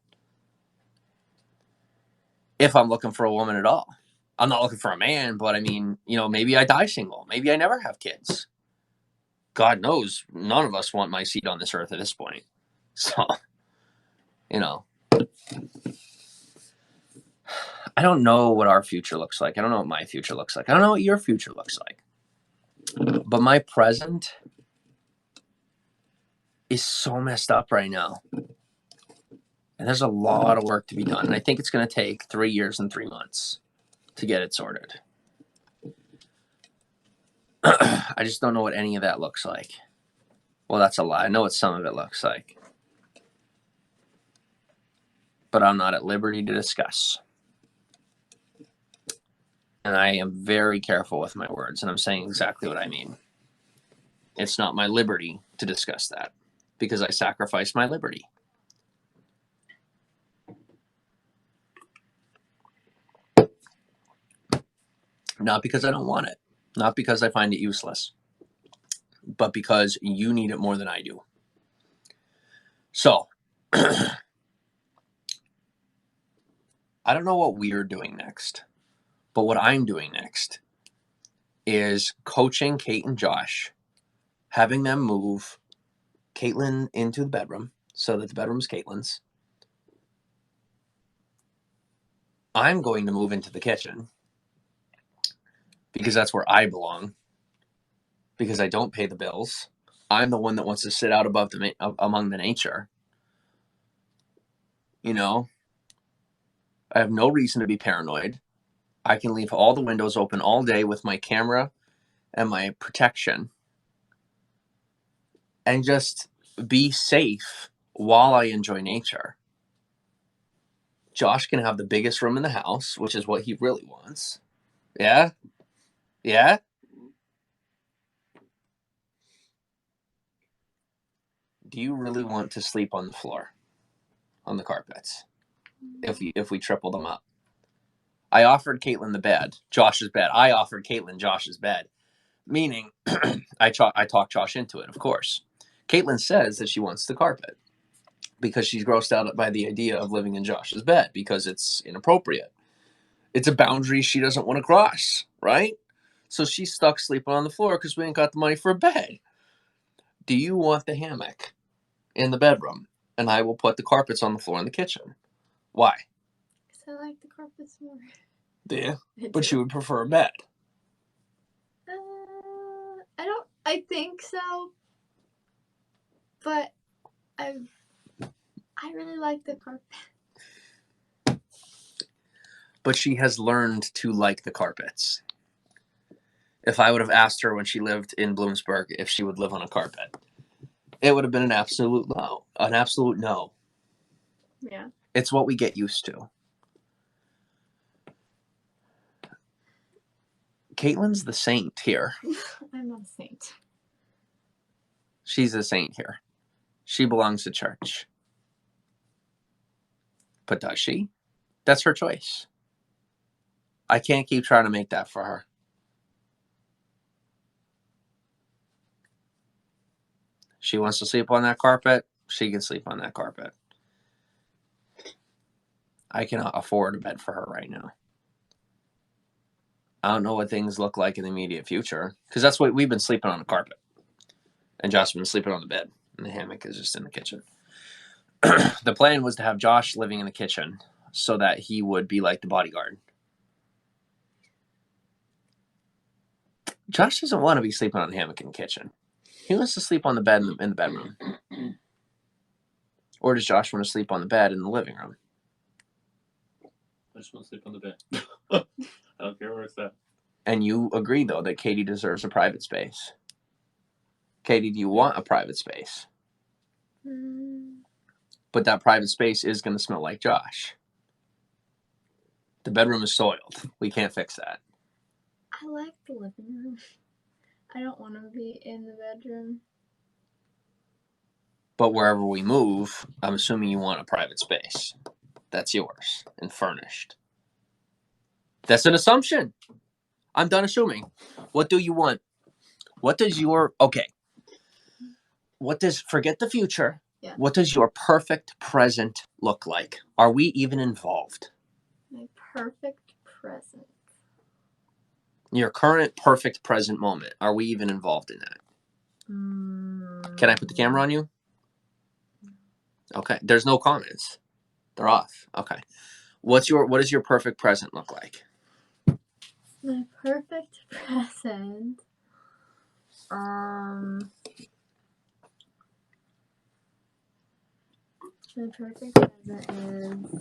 If I'm looking for a woman at all. I'm not looking for a man, but I mean, maybe I die single. Maybe I never have kids. God knows none of us want my seat on this earth at this point. So, I don't know what our future looks like. I don't know what my future looks like. I don't know what your future looks like. But my present is so messed up right now. And there's a lot of work to be done. And I think it's going to take 3 years and 3 months to get it sorted. I just don't know what any of that looks like. Well, that's a lie. I know what some of it looks like. But I'm not at liberty to discuss. And I am very careful with my words, and I'm saying exactly what I mean. It's not my liberty to discuss that, because I sacrificed my liberty. Not because I don't want it. Not because I find it useless. But because you need it more than I do. So, I don't know what we're doing next. But what I'm doing next is coaching Kate and Josh, having them move Caitlin into the bedroom so that the bedroom's Caitlin's. I'm going to move into the kitchen because that's where I belong, because I don't pay the bills. I'm the one that wants to sit out above among the nature. I have no reason to be paranoid. I can leave all the windows open all day with my camera and my protection and just be safe while I enjoy nature. Josh can have the biggest room in the house, which is what he really wants. Yeah? Yeah? Do you really want to sleep on the floor, on the carpets, if we triple them up? I offered Caitlin the bed, Josh's bed. I offered Caitlin Josh's bed, meaning I talked Josh into it, of course. Caitlin says that she wants the carpet because she's grossed out by the idea of living in Josh's bed because it's inappropriate. It's a boundary she doesn't want to cross, right? So she's stuck sleeping on the floor because we ain't got the money for a bed. Do you want the hammock in the bedroom? And I will put the carpets on the floor in the kitchen. Why? Because I like the carpets more. Yeah. I But do. you would prefer a bed. I think so. But I really like the carpet. But she has learned to like the carpets. If I would have asked her when she lived in Bloomsburg if she would live on a carpet, it would have been an absolute no. An absolute no. Yeah. It's what we get used to. Caitlin's the saint here. I'm not a saint. She's a saint here. She belongs to church. But does she? That's her choice. I can't keep trying to make that for her. She wants to sleep on that carpet. She can sleep on that carpet. I cannot afford a bed for her right now. I don't know what things look like in the immediate future because that's what we've been sleeping on the carpet. And Josh's been sleeping on the bed. And the hammock is just in the kitchen. The plan was to have Josh living in the kitchen so that he would be like the bodyguard. Josh doesn't want to be sleeping on the hammock in the kitchen. He wants to sleep on the bed in the bedroom. Or does Josh want to sleep on the bed in the living room? I just want to sleep on the bed. I don't care where it's at. And you agree, though, that Katie deserves a private space. Katie, do you want a private space? But that private space is going to smell like Josh. The bedroom is soiled. We can't fix that. I like the living room. I don't want to be in the bedroom. But wherever we move, I'm assuming you want a private space. That's yours and furnished. That's an assumption. I'm done assuming. What do you want? What does your... Okay. What does... Forget the future. Yeah. What does your perfect present look like? Are we even involved? My perfect present. Your current perfect present moment. Are we even involved in that? Can I put the camera on you? Okay. There's no comments. They're off. Okay. What does your perfect present look like? My perfect present. My perfect present is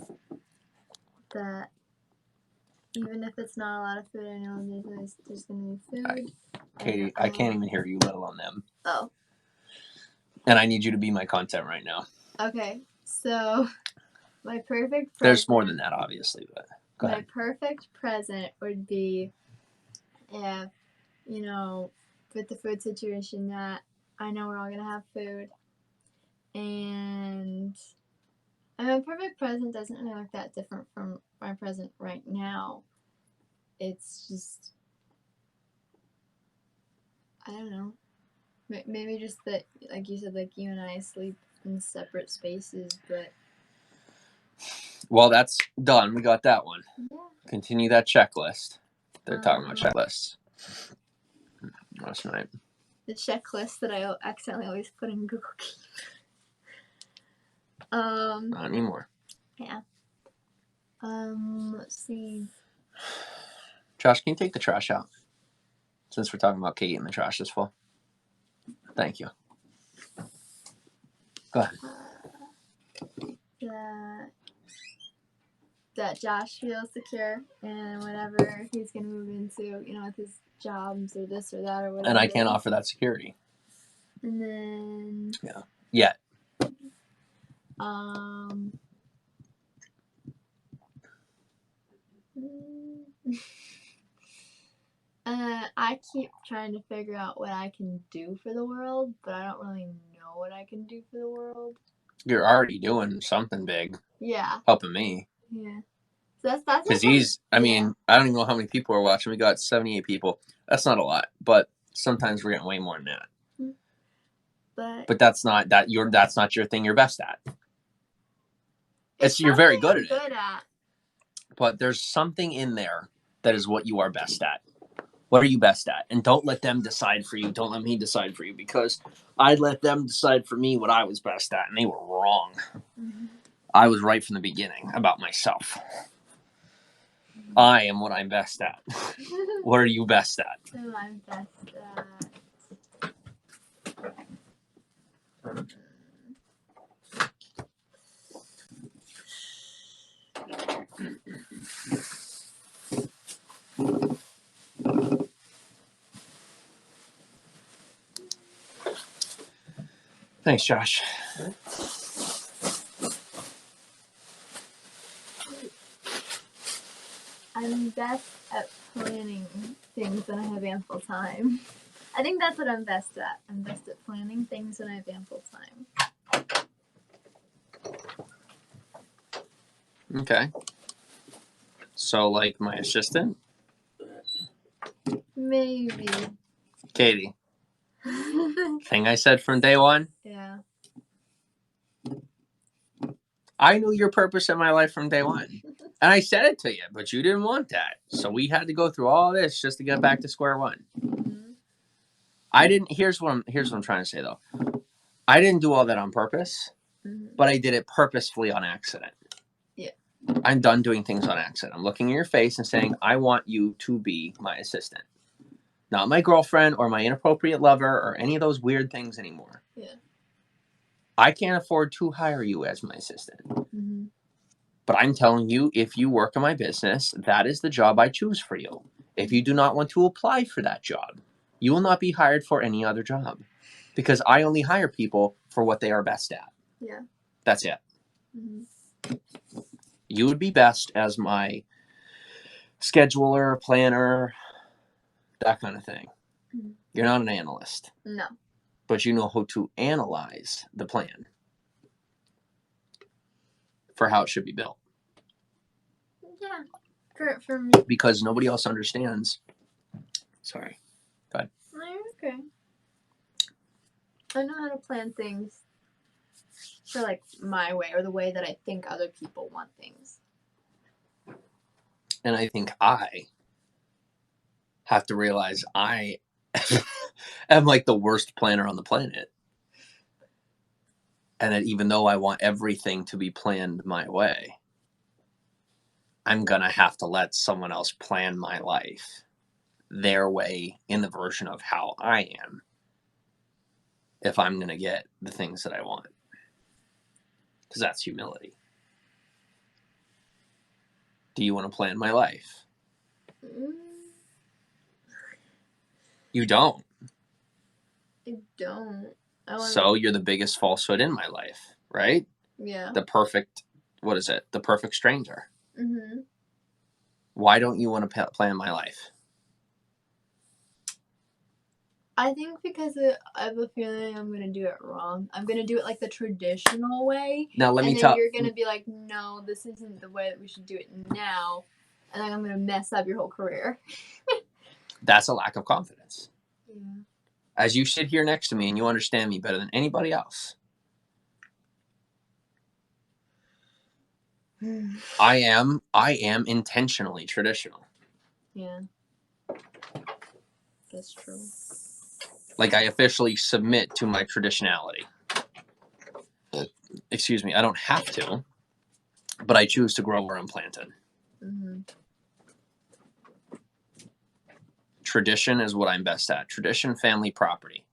that even if it's not a lot of food, I know there's gonna be food. Katie, I can't even hear you, let alone them. Oh. And I need you to be my content right now. Okay. So my perfect present. There's more than that, obviously, but go ahead. My perfect present would be if, with the food situation that I know we're all gonna have food. And my perfect present doesn't really look that different from my present right now. It's just, I don't know. Maybe just that, like you said, like you and I sleep in separate spaces, but... Well, that's done. We got that one. Yeah. Continue that checklist. They're talking about checklists. That's right. The checklist that I accidentally always put in Google Keep. Not anymore. Yeah. Let's see. Josh, can you take the trash out? Since we're talking about Kate and the trash is full. Thank you. Go ahead. That Josh feels secure and whatever he's gonna move into, with his jobs or this or that or whatever. And I can't offer that security. And then... Yeah. Yet. I keep trying to figure out what I can do for the world, but I don't really know what I can do for the world. You're already doing something big. Yeah. Helping me. Yeah. So that's because I mean, I don't even know how many people are watching. We got 78 people. That's not a lot, but sometimes we're getting way more than that. But that's not your thing you're best at. You're very good at it. But there's something in there that is what you are best at. What are you best at? And don't let them decide for you. Don't let me decide for you, because I'd let them decide for me what I was best at, and they were wrong. Mm-hmm. I was right from the beginning about myself. I am what I'm best at. What are you best at? So I'm best at. Thanks, Josh. I'm best at planning things when I have ample time. I think that's what I'm best at. I'm best at planning things when I have ample time. Okay. So, like my assistant, Maybe. Katie. Thing I said from day one. Yeah. I knew your purpose in my life from day one. And I said it to you, but you didn't want that. So we had to go through all this just to get back to square one. Mm-hmm. I didn't. Here's what I'm trying to say though. I didn't do all that on purpose, but I did it purposefully on accident. Yeah. I'm done doing things on accident. I'm looking in your face and saying, I want you to be my assistant. Not my girlfriend or my inappropriate lover or any of those weird things anymore. Yeah. I can't afford to hire you as my assistant. Mm-hmm. But I'm telling you, if you work in my business, that is the job I choose for you. If you do not want to apply for that job, you will not be hired for any other job, because I only hire people for what they are best at. Yeah. That's it. Mm-hmm. You would be best as my scheduler, planner, that kind of thing. Mm-hmm. You're not an analyst. No. But you know how to analyze the plan for how it should be built. Yeah. For me. Because nobody else understands. Sorry. Go ahead. No, you're okay. I know how to plan things for like my way, or the way that I think other people want things. And I think I have to realize I am like the worst planner on the planet. And that even though I want everything to be planned my way, I'm going to have to let someone else plan my life their way in the version of how I am if I'm going to get the things that I want. Because that's humility. Do you want to plan my life? You don't. I don't. So you're the biggest falsehood in my life, right? Yeah. The perfect, what is it? The perfect stranger. Mm-hmm. Why don't you want to plan my life? I think because I have a feeling I'm going to do it wrong. I'm going to do it like the traditional way. Now let me tell. And then you're going to be like, no, this isn't the way that we should do it now. And then I'm going to mess up your whole career. That's a lack of confidence. Yeah. As you sit here next to me and you understand me better than anybody else, I am intentionally traditional. Yeah. That's true. Like I officially submit to my traditionality. Excuse me, I don't have to, but I choose to grow where I'm planted. Mm-hmm. Tradition is what I'm best at. Tradition, family, property.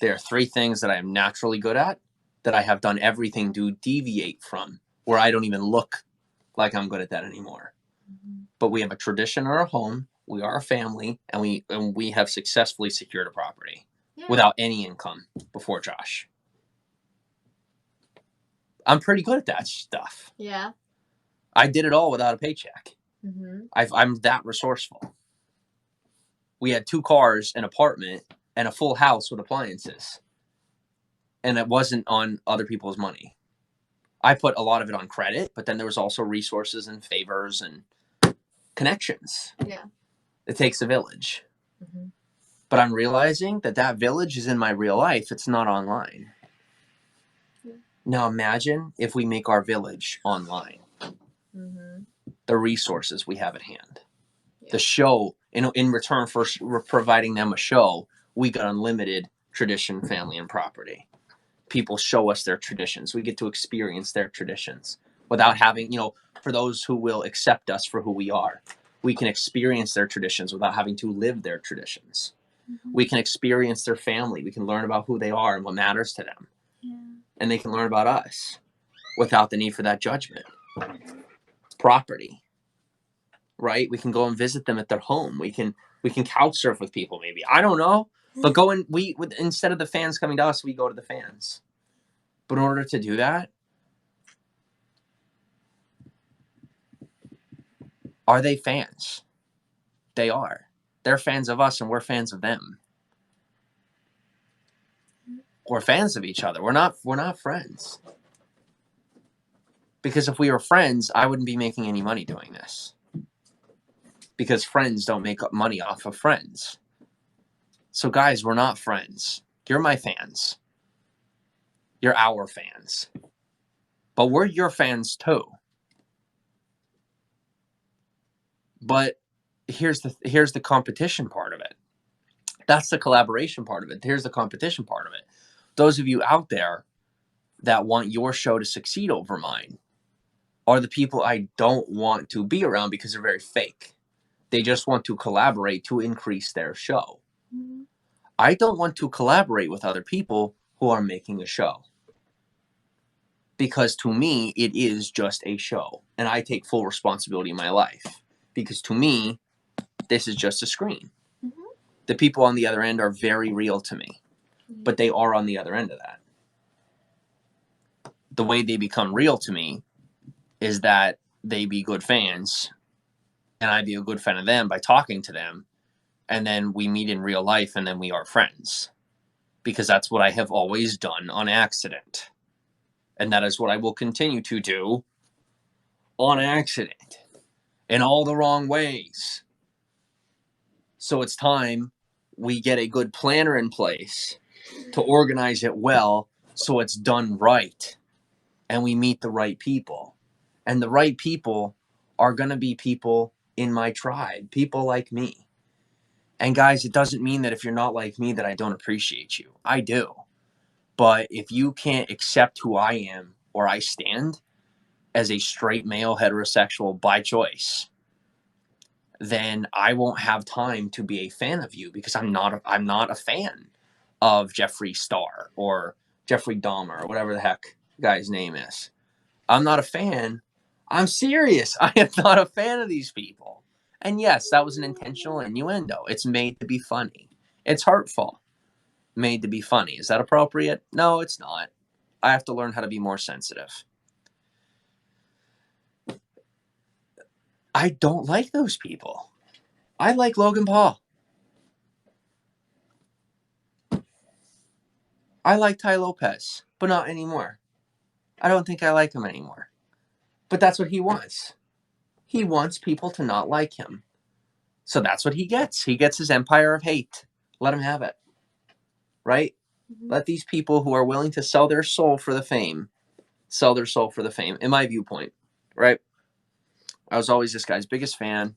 There are three things that I am naturally good at that I have done everything to deviate from, where I don't even look like I'm good at that anymore. Mm-hmm. But we have a tradition or a home, we are a family, and we have successfully secured a property without any income before Josh. I'm pretty good at that stuff. Yeah. I did it all without a paycheck. Mm-hmm. I'm that resourceful. We had 2 cars, an apartment, and a full house with appliances. And it wasn't on other people's money. I put a lot of it on credit, but then there was also resources and favors and connections. Yeah. It takes a village. Mm-hmm. But I'm realizing that village is in my real life. It's not online. Yeah. Now imagine if we make our village online. Mm-hmm. The resources we have at hand. Yeah. The show in return for providing them a show, we got unlimited tradition, family, and property. People show us their traditions. We get to experience their traditions without having, for those who will accept us for who we are, we can experience their traditions without having to live their traditions. Mm-hmm. We can experience their family. We can learn about who they are and what matters to them. Yeah. And they can learn about us without the need for that judgment. Property, right? We can go and visit them at their home. We can couch surf with people, maybe. I don't know. But instead of the fans coming to us, we go to the fans. But in order to do that, are they fans? They are. They're fans of us and we're fans of them. We're fans of each other. We're not friends. Because if we were friends, I wouldn't be making any money doing this. Because friends don't make money off of friends. So guys, we're not friends. You're my fans. You're our fans. But we're your fans too. But here's the competition part of it. That's the collaboration part of it. Here's the competition part of it. Those of you out there that want your show to succeed over mine are the people I don't want to be around because they're very fake. They just want to collaborate to increase their show. Mm-hmm. I don't want to collaborate with other people who are making a show. Because to me, it is just a show. And I take full responsibility in my life. Because to me, this is just a screen. Mm-hmm. The people on the other end are very real to me. But they are on the other end of that. The way they become real to me is that they be good fans. And I be a good fan of them by talking to them. And then we meet in real life and then we are friends. Because that's what I have always done on accident. And that is what I will continue to do on accident. In all the wrong ways. So it's time we get a good planner in place to organize it well so it's done right. And we meet the right people. And the right people are going to be people in my tribe. People like me. And guys, it doesn't mean that if you're not like me that I don't appreciate you. I do. But if you can't accept who I am or I stand as a straight male heterosexual by choice, then I won't have time to be a fan of you because I'm not a fan of Jeffree Star or Jeffrey Dahmer or whatever the heck guy's name is. I'm not a fan. I'm serious. I am not a fan of these people. And yes, that was an intentional innuendo. It's made to be funny. It's hurtful. Made to be funny. Is that appropriate? No, it's not. I have to learn how to be more sensitive. I don't like those people. I like Logan Paul. I like Ty Lopez, but not anymore. I don't think I like him anymore. But that's what he wants. He wants people to not like him. So that's what he gets. He gets his empire of hate. Let him have it. Right? Mm-hmm. Let these people who are willing to sell their soul for the fame, sell their soul for the fame, in my viewpoint. Right? I was always this guy's biggest fan.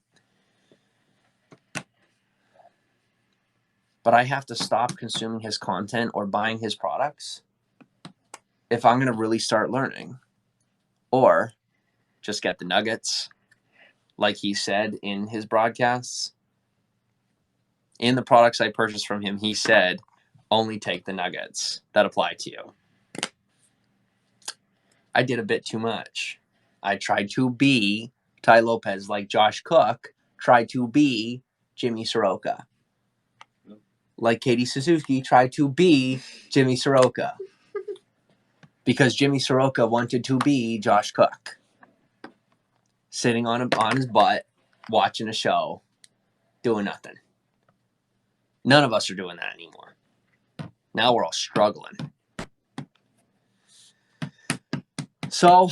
But I have to stop consuming his content or buying his products if I'm going to really start learning. Or just get the nuggets, like he said in his broadcasts. In the products I purchased from him, he said, only take the nuggets that apply to you. I did a bit too much. I tried to be Ty Lopez like Josh Cook tried to be Jimmy Saroka. Like Katie Suzuki tried to be Jimmy Saroka. Because Jimmy Saroka wanted to be Josh Cook. Sitting on his butt, watching a show, doing nothing. None of us are doing that anymore. Now we're all struggling. So,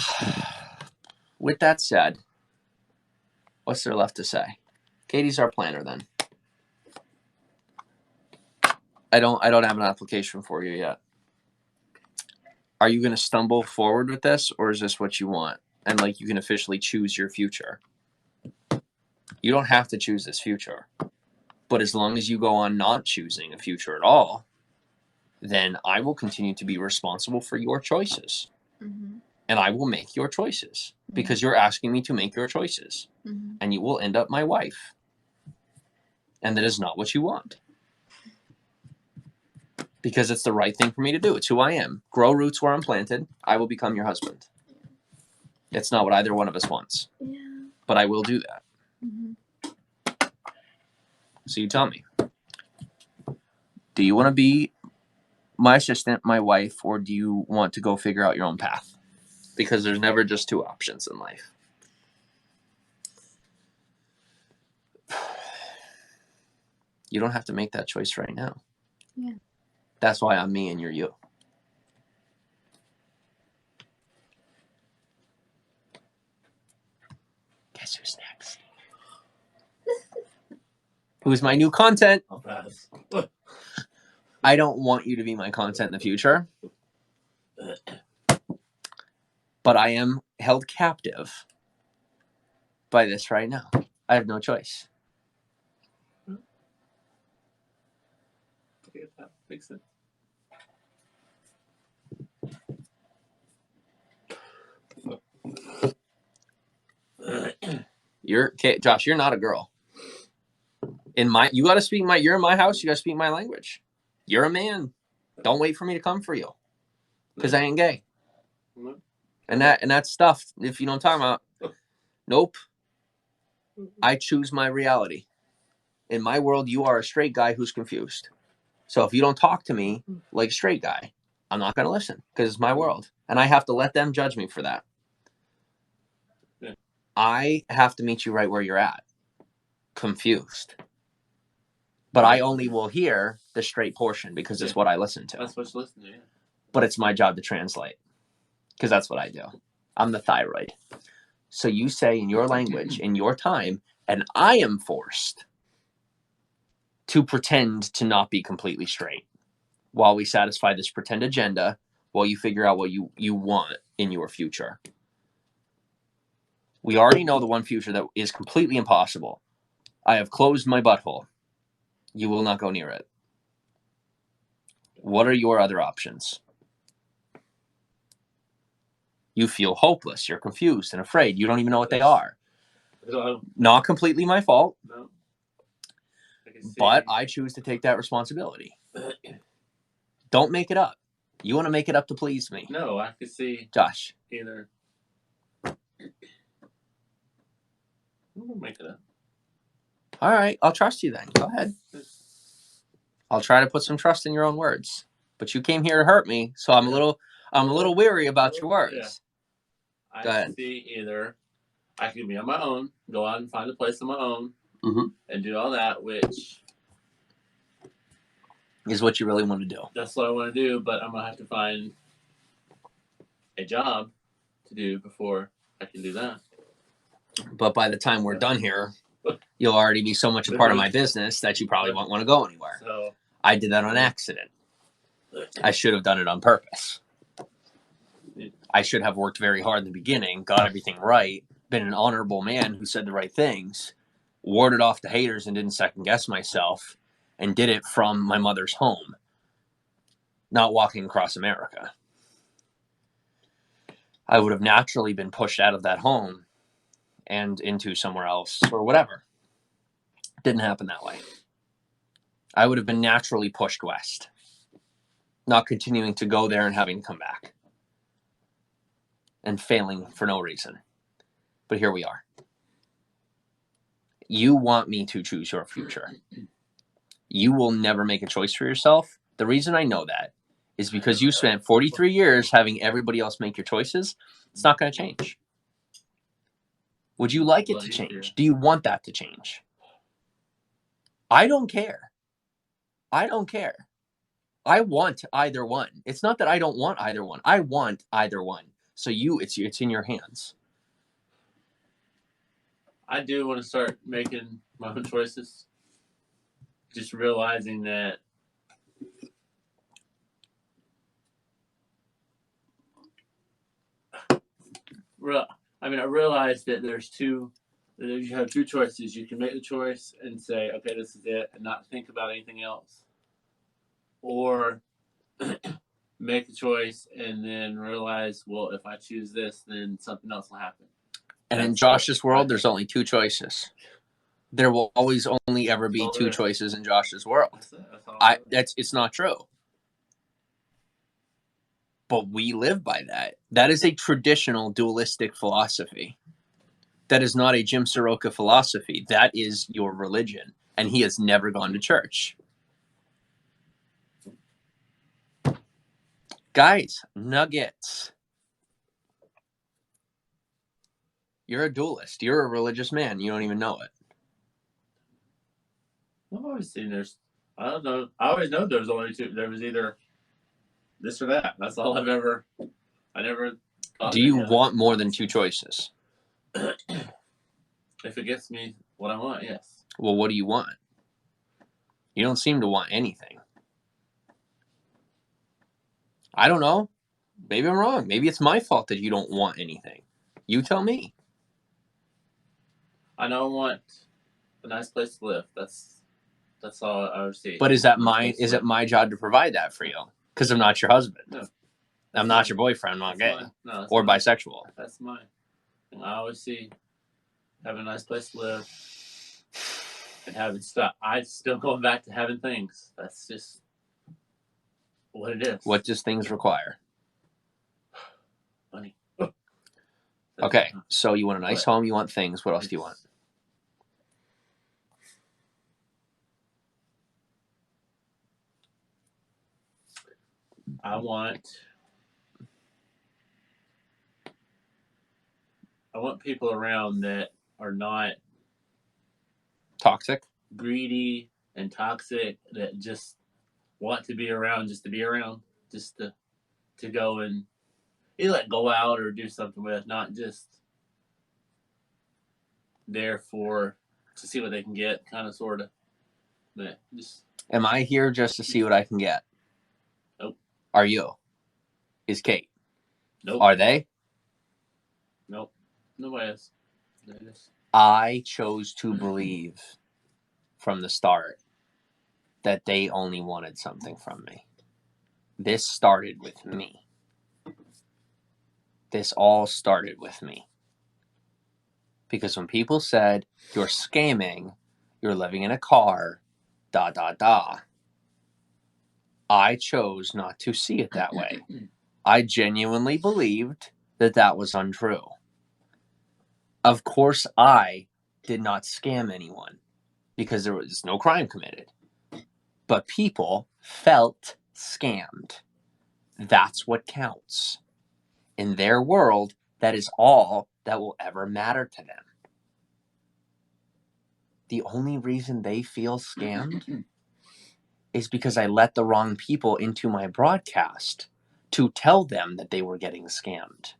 with that said, what's there left to say? Katie's our planner then. I don't have an application for you yet. Are you going to stumble forward with this, or is this what you want? And like you can officially choose your future. You don't have to choose this future. But as long as you go on not choosing a future at all, then I will continue to be responsible for your choices. Mm-hmm. And I will make your choices because you're asking me to make your choices. Mm-hmm. And you will end up my wife. And that is not what you want. Because it's the right thing for me to do. It's who I am. Grow roots where I'm planted. I will become your husband. It's not what either one of us wants. Yeah. But I will do that. Mm-hmm. So you tell me. Do you want to be my assistant, my wife, or do you want to go figure out your own path? Because there's never just two options in life. You don't have to make that choice right now. Yeah. That's why I'm me and you're you. Guess who's next? Who's my new content? I'll pass. I don't want you to be my content in the future. But I am held captive by this right now. I have no choice. Okay, that makes sense. Josh, you're not a girl. You gotta speak you're in my house, you gotta speak my language. You're a man. Don't wait for me to come for you. Because I ain't gay. No. And that's stuff, if you don't talk about. Nope. I choose my reality. In my world, you are a straight guy who's confused. So if you don't talk to me like a straight guy, I'm not gonna listen because it's my world. And I have to let them judge me for that. Yeah. I have to meet you right where you're at. Confused. But I only will hear the straight portion because it's what I listen to. That's what you listen to, yeah. But it's my job to translate because that's what I do. I'm the thyroid. So you say in your language, in your time, and I am forced to pretend to not be completely straight while we satisfy this pretend agenda, while you figure out what you want in your future. We already know the one future that is completely impossible. I have closed my butthole. You will not go near it. What are your other options? You feel hopeless. You're confused and afraid. You don't even know what they are. Not completely my fault. No. But I choose to take that responsibility. Don't make it up. You want to make it up to please me. No, I could see Josh. either. We'll make it up. All right, I'll trust you then. Go ahead. I'll try to put some trust in your own words. But you came here to hurt me, so I'm a little weary about your words. Yeah. Go ahead. I see either I could be on my own, go out and find a place on my own, and do all that, which is what you really want to do. That's what I want to do, but I'm gonna have to find a job to do before I can do that. But by the time we're done here, you'll already be so much a part of my business that you probably won't want to go anywhere. So I did that on accident. I should have done it on purpose. I should have worked very hard in the beginning, got everything right, been an honorable man who said the right things, warded off the haters and didn't second guess myself, and did it from my mother's home, not walking across America. I would have naturally been pushed out of that home and into somewhere else or whatever. Didn't happen that way. I would have been naturally pushed west, not continuing to go there and having to come back and failing for no reason. But here we are. You want me to choose your future. You will never make a choice for yourself. The reason I know that is because you spent 43 years having everybody else make your choices. It's not going to change. Would you like it to change? Do you want that to change? I don't care. I don't care. I want either one. It's not that I don't want either one. I want either one. So it's in your hands. I do want to start making my own choices. Just realizing that I realized that there's two You have two choices. You can make the choice and say, okay, this is it, and not think about anything else. Or make the choice and then realize, well, if I choose this, then something else will happen. And in Josh's world, there's only two choices. There will always only ever be two choices in Josh's world. It's not true. But we live by that. That is a traditional dualistic philosophy. That is not a Jim Saroka philosophy. That is your religion. And he has never gone to church. Guys, nuggets. You're a dualist. You're a religious man. You don't even know it. I've always seen I don't know. I always know there's only two. There was either this or that. That's all I never Do you want more than two choices? If it gets me what I want, yes. Well, what do you want? You don't seem to want anything. I don't know. Maybe I'm wrong. Maybe it's my fault that you don't want anything. You tell me. I know I want a nice place to live. That's all I see. But is it my job to provide that for you? Because I'm not your husband. No. I'm not your boyfriend. I'm not gay. No, or bisexual. That's mine. And I always see having a nice place to live and having stuff. I still going back to having things. That's just what it is. What does things require? Money. Okay, so you want a nice home, you want things. What else do you want? I want people around that are not toxic, greedy, and toxic, that just want to be around just to be around, just to go and either go out or do something with, not just there to see what they can get, kind of, sort of. But just. Am I here just to see what I can get? Nope. Are you? Is Kate? Nope. Are they? Nope. Nobody is. I chose to believe from the start that they only wanted something from me. This started with me. This all started with me. Because when people said, you're scamming, you're living in a car, I chose not to see it that way. I genuinely believed that that was untrue. Of course, I did not scam anyone because there was no crime committed. But people felt scammed. That's what counts. In their world, that is all that will ever matter to them. The only reason they feel scammed is because I let the wrong people into my broadcast to tell them that they were getting scammed.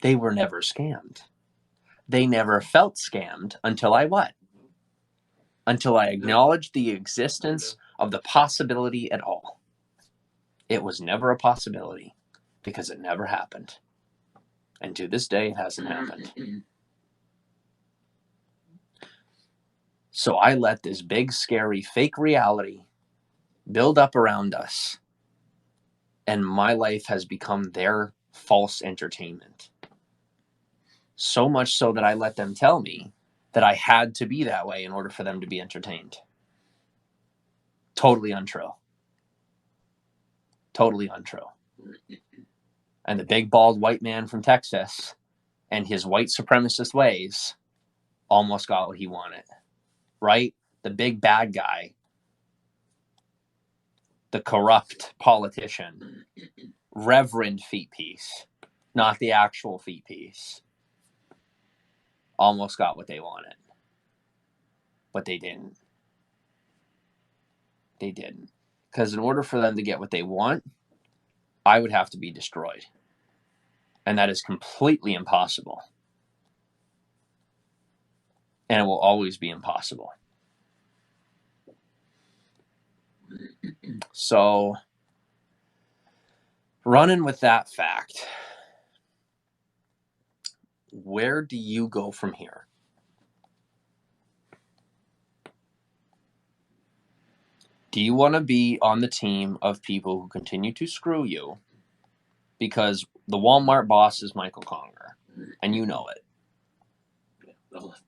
They were never scammed. They never felt scammed until I what? Until I acknowledged the existence of the possibility at all. It was never a possibility because it never happened. And to this day, it hasn't happened. So I let this big, scary, fake reality build up around us. And my life has become their false entertainment. So much so that I let them tell me that I had to be that way in order for them to be entertained. Totally untrue. Totally untrue. And the big, bald white man from Texas and his white supremacist ways almost got what he wanted. Right? The big bad guy. The corrupt politician. Reverend feet piece. Not the actual feet piece. Almost got what they wanted. But they didn't. They didn't. Because in order for them to get what they want, I would have to be destroyed. And that is completely impossible. And it will always be impossible. So, running with that fact, where do you go from here? Do you want to be on the team of people who continue to screw you because the Walmart boss is Michael Conger and you know it?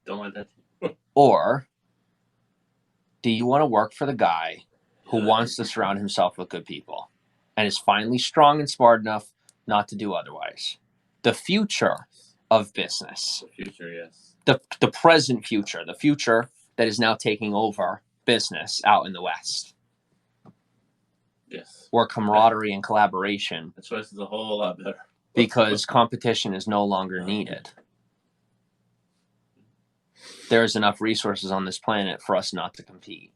Don't let that. Or do you want to work for the guy who wants to surround himself with good people and is finally strong and smart enough not to do otherwise? The future of business. The future, yes. The present future. The future that is now taking over business out in the West. Yes. Where camaraderie and collaboration. The choice is a whole lot better. Because competition is no longer needed. There's enough resources on this planet for us not to compete.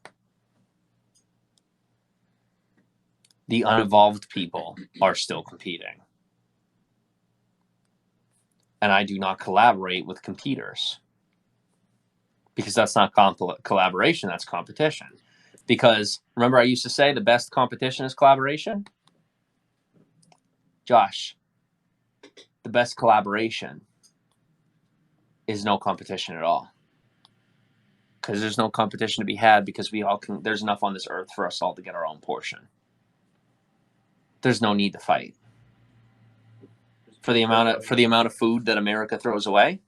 The unevolved people are still competing. And I do not collaborate with competitors. Because that's not collaboration, that's competition. Because, remember I used to say the best competition is collaboration? Josh, the best collaboration is no competition at all. Because there's no competition to be had because we all can. There's enough on this earth for us all to get our own portion. There's no need to fight. For the amount of food that America throws away,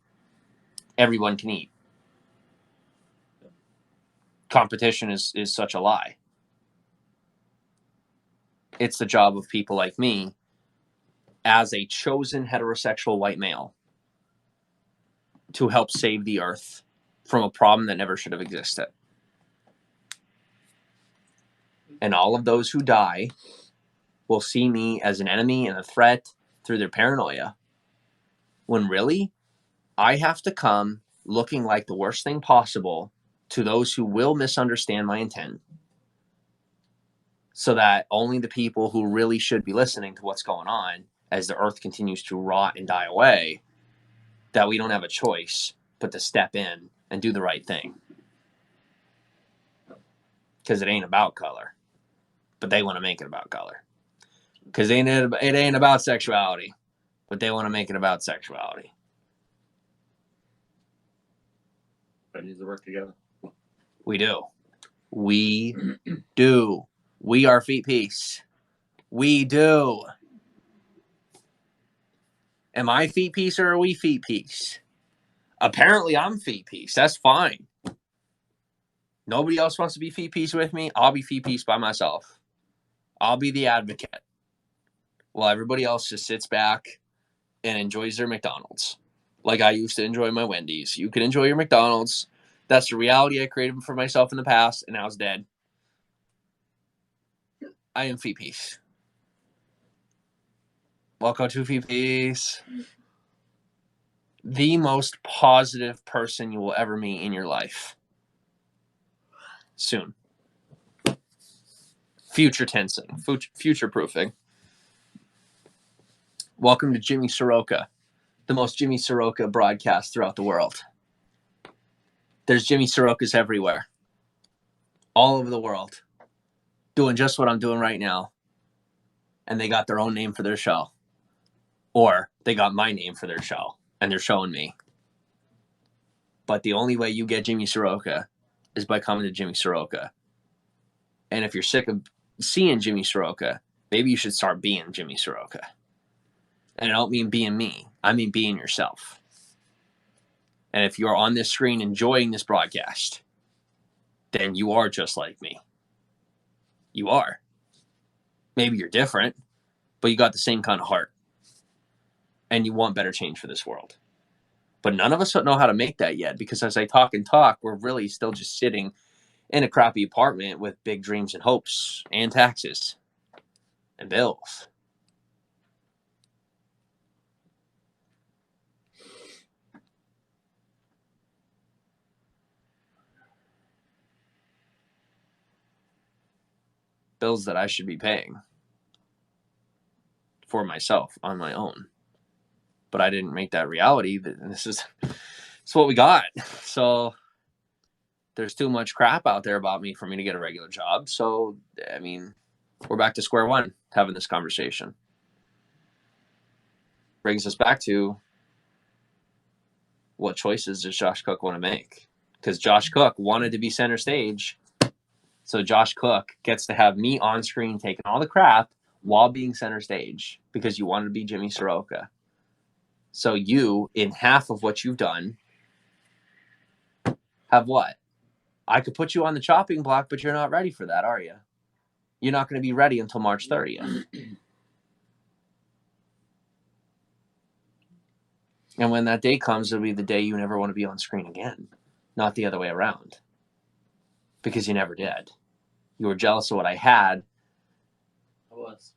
everyone can eat. Competition is such a lie. It's the job of people like me, as a chosen heterosexual white male, to help save the earth from a problem that never should have existed. And all of those who die will see me as an enemy and a threat through their paranoia, when really, I have to come looking like the worst thing possible to those who will misunderstand my intent, so that only the people who really should be listening to what's going on as the earth continues to rot and die away, that we don't have a choice but to step in and do the right thing. Because it ain't about color, but they want to make it about color. Because it ain't about sexuality, but they want to make it about sexuality. But it needs to work together. We do. We do. We are feet piece. We do. Am I feet piece or are we feet piece? Apparently I'm feet piece. That's fine. Nobody else wants to be feet piece with me. I'll be feet piece by myself. I'll be the advocate. While everybody else just sits back and enjoys their McDonald's. Like I used to enjoy my Wendy's. You can enjoy your McDonald's. That's the reality I created for myself in the past, and now it's dead. I am feet piece. Welcome to feet piece. The most positive person you will ever meet in your life. Soon. Future tensing. Future proofing. Welcome to Jimmy Saroka, the most Jimmy Saroka broadcast throughout the world. There's Jimmy Sarokas everywhere. All over the world. Doing just what I'm doing right now. And they got their own name for their show. Or they got my name for their show. And they're showing me. But the only way you get Jimmy Saroka is by coming to Jimmy Saroka. And if you're sick of seeing Jimmy Saroka, maybe you should start being Jimmy Saroka. And I don't mean being me. I mean being yourself. And if you're on this screen enjoying this broadcast, then you are just like me. You are. Maybe you're different, but you got the same kind of heart. And you want better change for this world. But none of us know how to make that yet, because as I talk and talk, we're really still just sitting in a crappy apartment with big dreams and hopes and taxes and bills. Bills that I should be paying for myself on my own. But I didn't make that reality. This is what we got. So there's too much crap out there about me for me to get a regular job. So, I mean, we're back to square one having this conversation. Brings us back to what choices does Josh Cook want to make? Because Josh Cook wanted to be center stage So Josh Cook gets to have me on screen taking all the crap while being center stage because you wanted to be Jimmy Saroka. So you, in half of what you've done, have what? I could put you on the chopping block, but you're not ready for that, are you? You're not going to be ready until March 30th. And when that day comes, it'll be the day you never want to be on screen again, not the other way around. Because you never did. You were jealous of what I had. I was.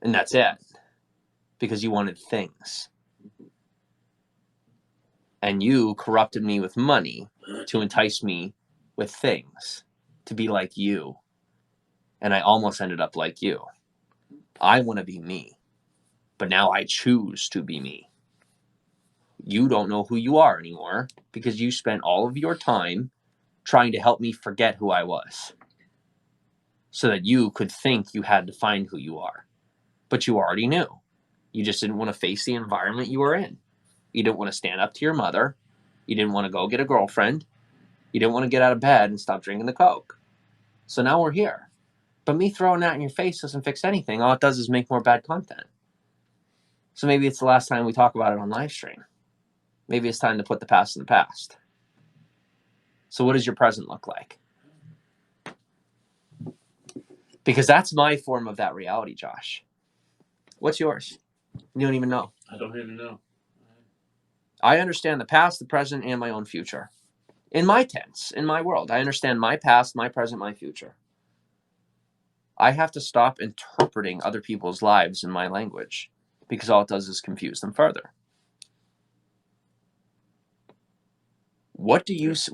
And that's it. Because you wanted things. And you corrupted me with money to entice me with things, to be like you. And I almost ended up like you. I want to be me. But now I choose to be me. You don't know who you are anymore because you spent all of your time trying to help me forget who I was so that you could think you had to find who you are. But you already knew. You just didn't want to face the environment you were in. You didn't want to stand up to your mother. You didn't want to go get a girlfriend. You didn't want to get out of bed and stop drinking the Coke. So now we're here. But me throwing that in your face doesn't fix anything. All it does is make more bad content. So maybe it's the last time we talk about it on live stream. Maybe it's time to put the past in the past. So what does your present look like? Because that's my form of that reality, Josh. What's yours? You don't even know. I don't even know. I understand the past, the present, and my own future. In my tense, in my world, I understand my past, my present, my future. I have to stop interpreting other people's lives in my language because all it does is confuse them further. What is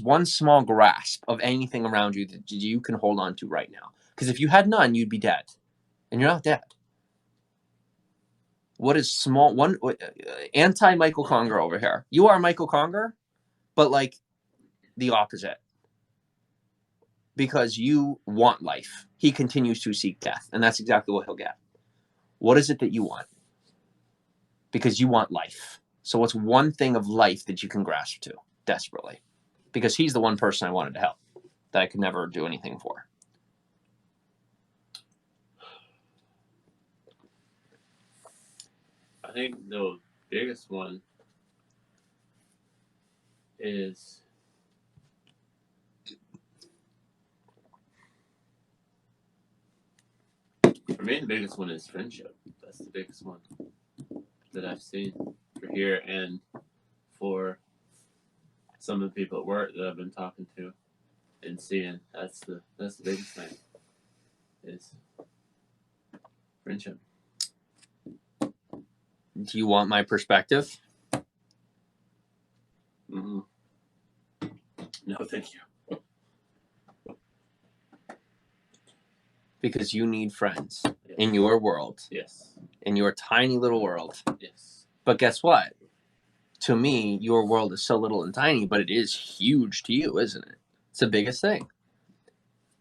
one small grasp of anything around you that you can hold on to right now? Because if you had none, you'd be dead. And you're not dead. What is small one anti Michael Conger over here? You are Michael Conger, but like the opposite. Because you want life. He continues to seek death, and that's exactly what he'll get. What is it that you want? Because you want life. So what's one thing of life that you can grasp to desperately? Because he's the one person I wanted to help that I could never do anything for. I think the biggest one is for me. The biggest one is friendship. That's the biggest one that I've seen for here and for some of the people at work that I've been talking to and seeing. That's the biggest thing is friendship. Do you want my perspective? Mm-hmm. No, thank you. Because you need friends Yes. in your world. Yes. In your tiny little world. Yes. But guess what? To me, your world is so little and tiny, but it is huge to you, isn't it? It's the biggest thing.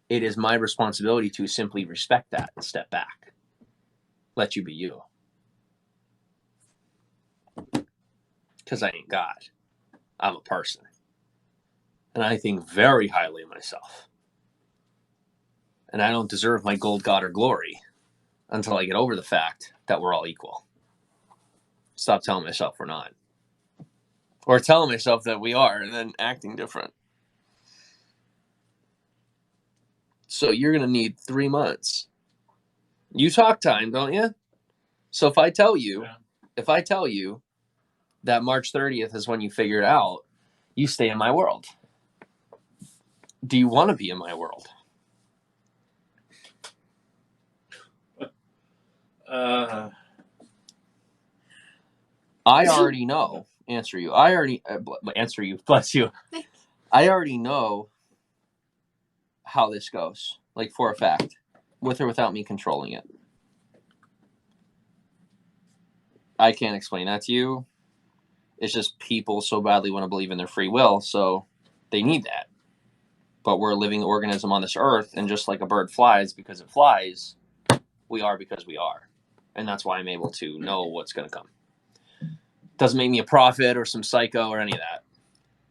It is my responsibility to simply respect that and step back. Let you be you. Because I ain't God. I'm a person. And I think very highly of myself. And I don't deserve my gold, God, or glory until I get over the fact that we're all equal. Stop telling myself we're not. Or telling myself that we are and then acting different. So you're going to need 3 months. You talk time, don't you? So if I tell you that March 30th is when you figure it out, you stay in my world. Do you want to be in my world? I already know. Answer you. Bless you. I already know how this goes, like for a fact, with or without me controlling it. I can't explain that to you. It's just people so badly want to believe in their free will, so they need that. But we're a living organism on this earth, and just like a bird flies because it flies, we are because we are. And that's why I'm able to know what's going to come. Doesn't make me a prophet or some psycho or any of that.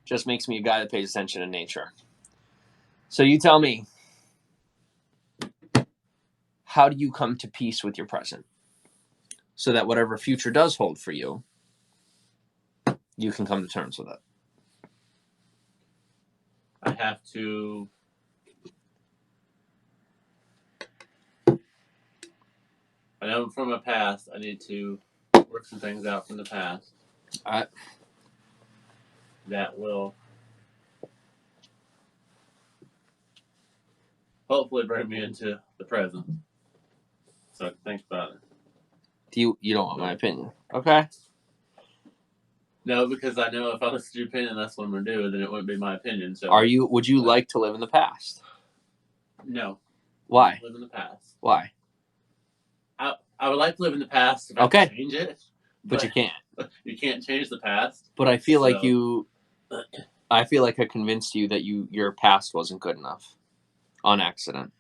Just makes me a guy that pays attention to nature. So you tell me, how do you come to peace with your present so that whatever future does hold for you, you can come to terms with it? I have to I know from my past I need to work some things out from the past. That will hopefully bring me into the present. So I can think about it. You don't want my opinion. Okay. No, because I know if I listen to your opinion, that's what I'm gonna do. Then it wouldn't be my opinion. So Would you like to live in the past? No. Why? Live in the past. Why? I would like to live in the past if I Okay. could change it. But you can't. You can't change the past. But I feel like I convinced you that your past wasn't good enough on accident.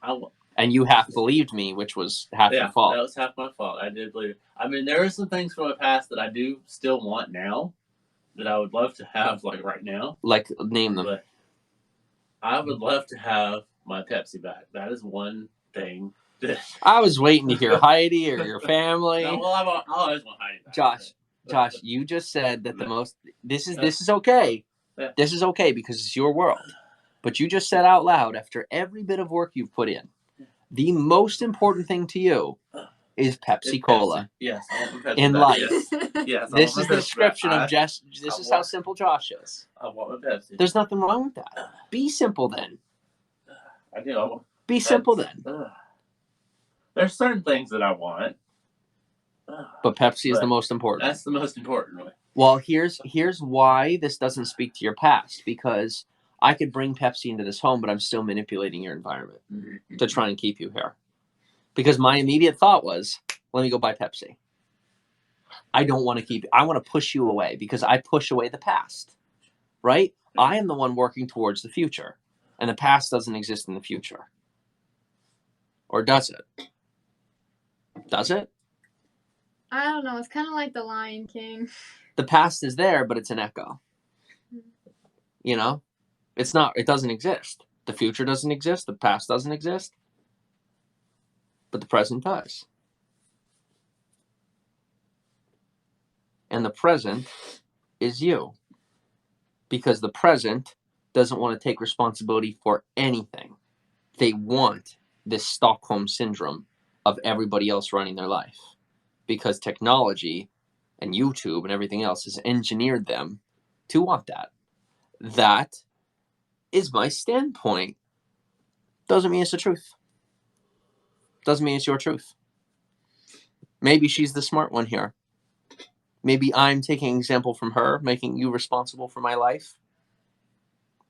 And you half believed me, which was half your fault. That was half my fault. I did believe it. I mean, there are some things from my past that I do still want now that I would love to have, like right now. Like, name them. But I would love to have my Pepsi back. That is one thing. I was waiting to hear Heidi or your family. No, well, I always want Heidi back. Josh, you just said that this is okay. Yeah. This is okay because it's your world. But you just said out loud, after every bit of work you've put in, the most important thing to you is Pepsi Cola. Yes, I want my Pepsi in back. life. Yes, this is the description of Jess. This is how simple Josh is. I want my Pepsi. There's nothing wrong with that. Be simple then. I do. Be simple then. There's certain things that I want. But Pepsi is the most important. That's the most important one. Well, here's why this doesn't speak to your past, because I could bring Pepsi into this home, but I'm still manipulating your environment to try and keep you here. Because my immediate thought was, let me go buy Pepsi. I don't want to keep, I want to push you away because I push away the past, right? I am the one working towards the future, and the past doesn't exist in the future. Or does it? Does it? I don't know. It's kind of like the Lion King. The past is there, but it's an echo. You know? It's not, it doesn't exist. The future doesn't exist. The past doesn't exist. But the present does. And the present is you. Because the present doesn't want to take responsibility for anything. They want this Stockholm syndrome of everybody else running their life. Because technology and YouTube and everything else has engineered them to want that. That is my standpoint. Doesn't mean it's the truth. Doesn't mean it's your truth. Maybe she's the smart one here. Maybe I'm taking example from her, making you responsible for my life.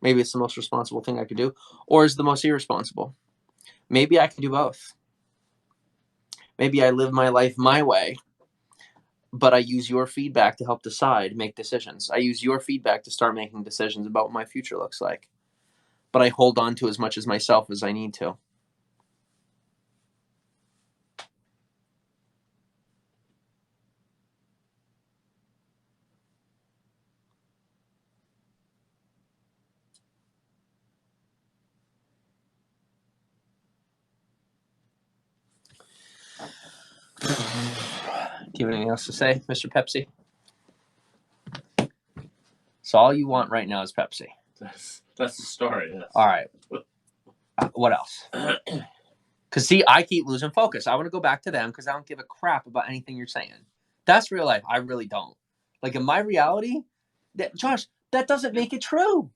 Maybe it's the most responsible thing I could do. Or is the most irresponsible. Maybe I can do both. Maybe I live my life my way, but I use your feedback to help decide, make decisions. I use your feedback to start making decisions about what my future looks like. But I hold on to as much as myself as I need to. Do you have anything else to say, Mr. Pepsi? So all you want right now is Pepsi. That's the story. Yes. All right. What else? Because see, I keep losing focus. I want to go back to them because I don't give a crap about anything you're saying. That's real life. I really don't. Like in my reality, Josh, that doesn't make it true.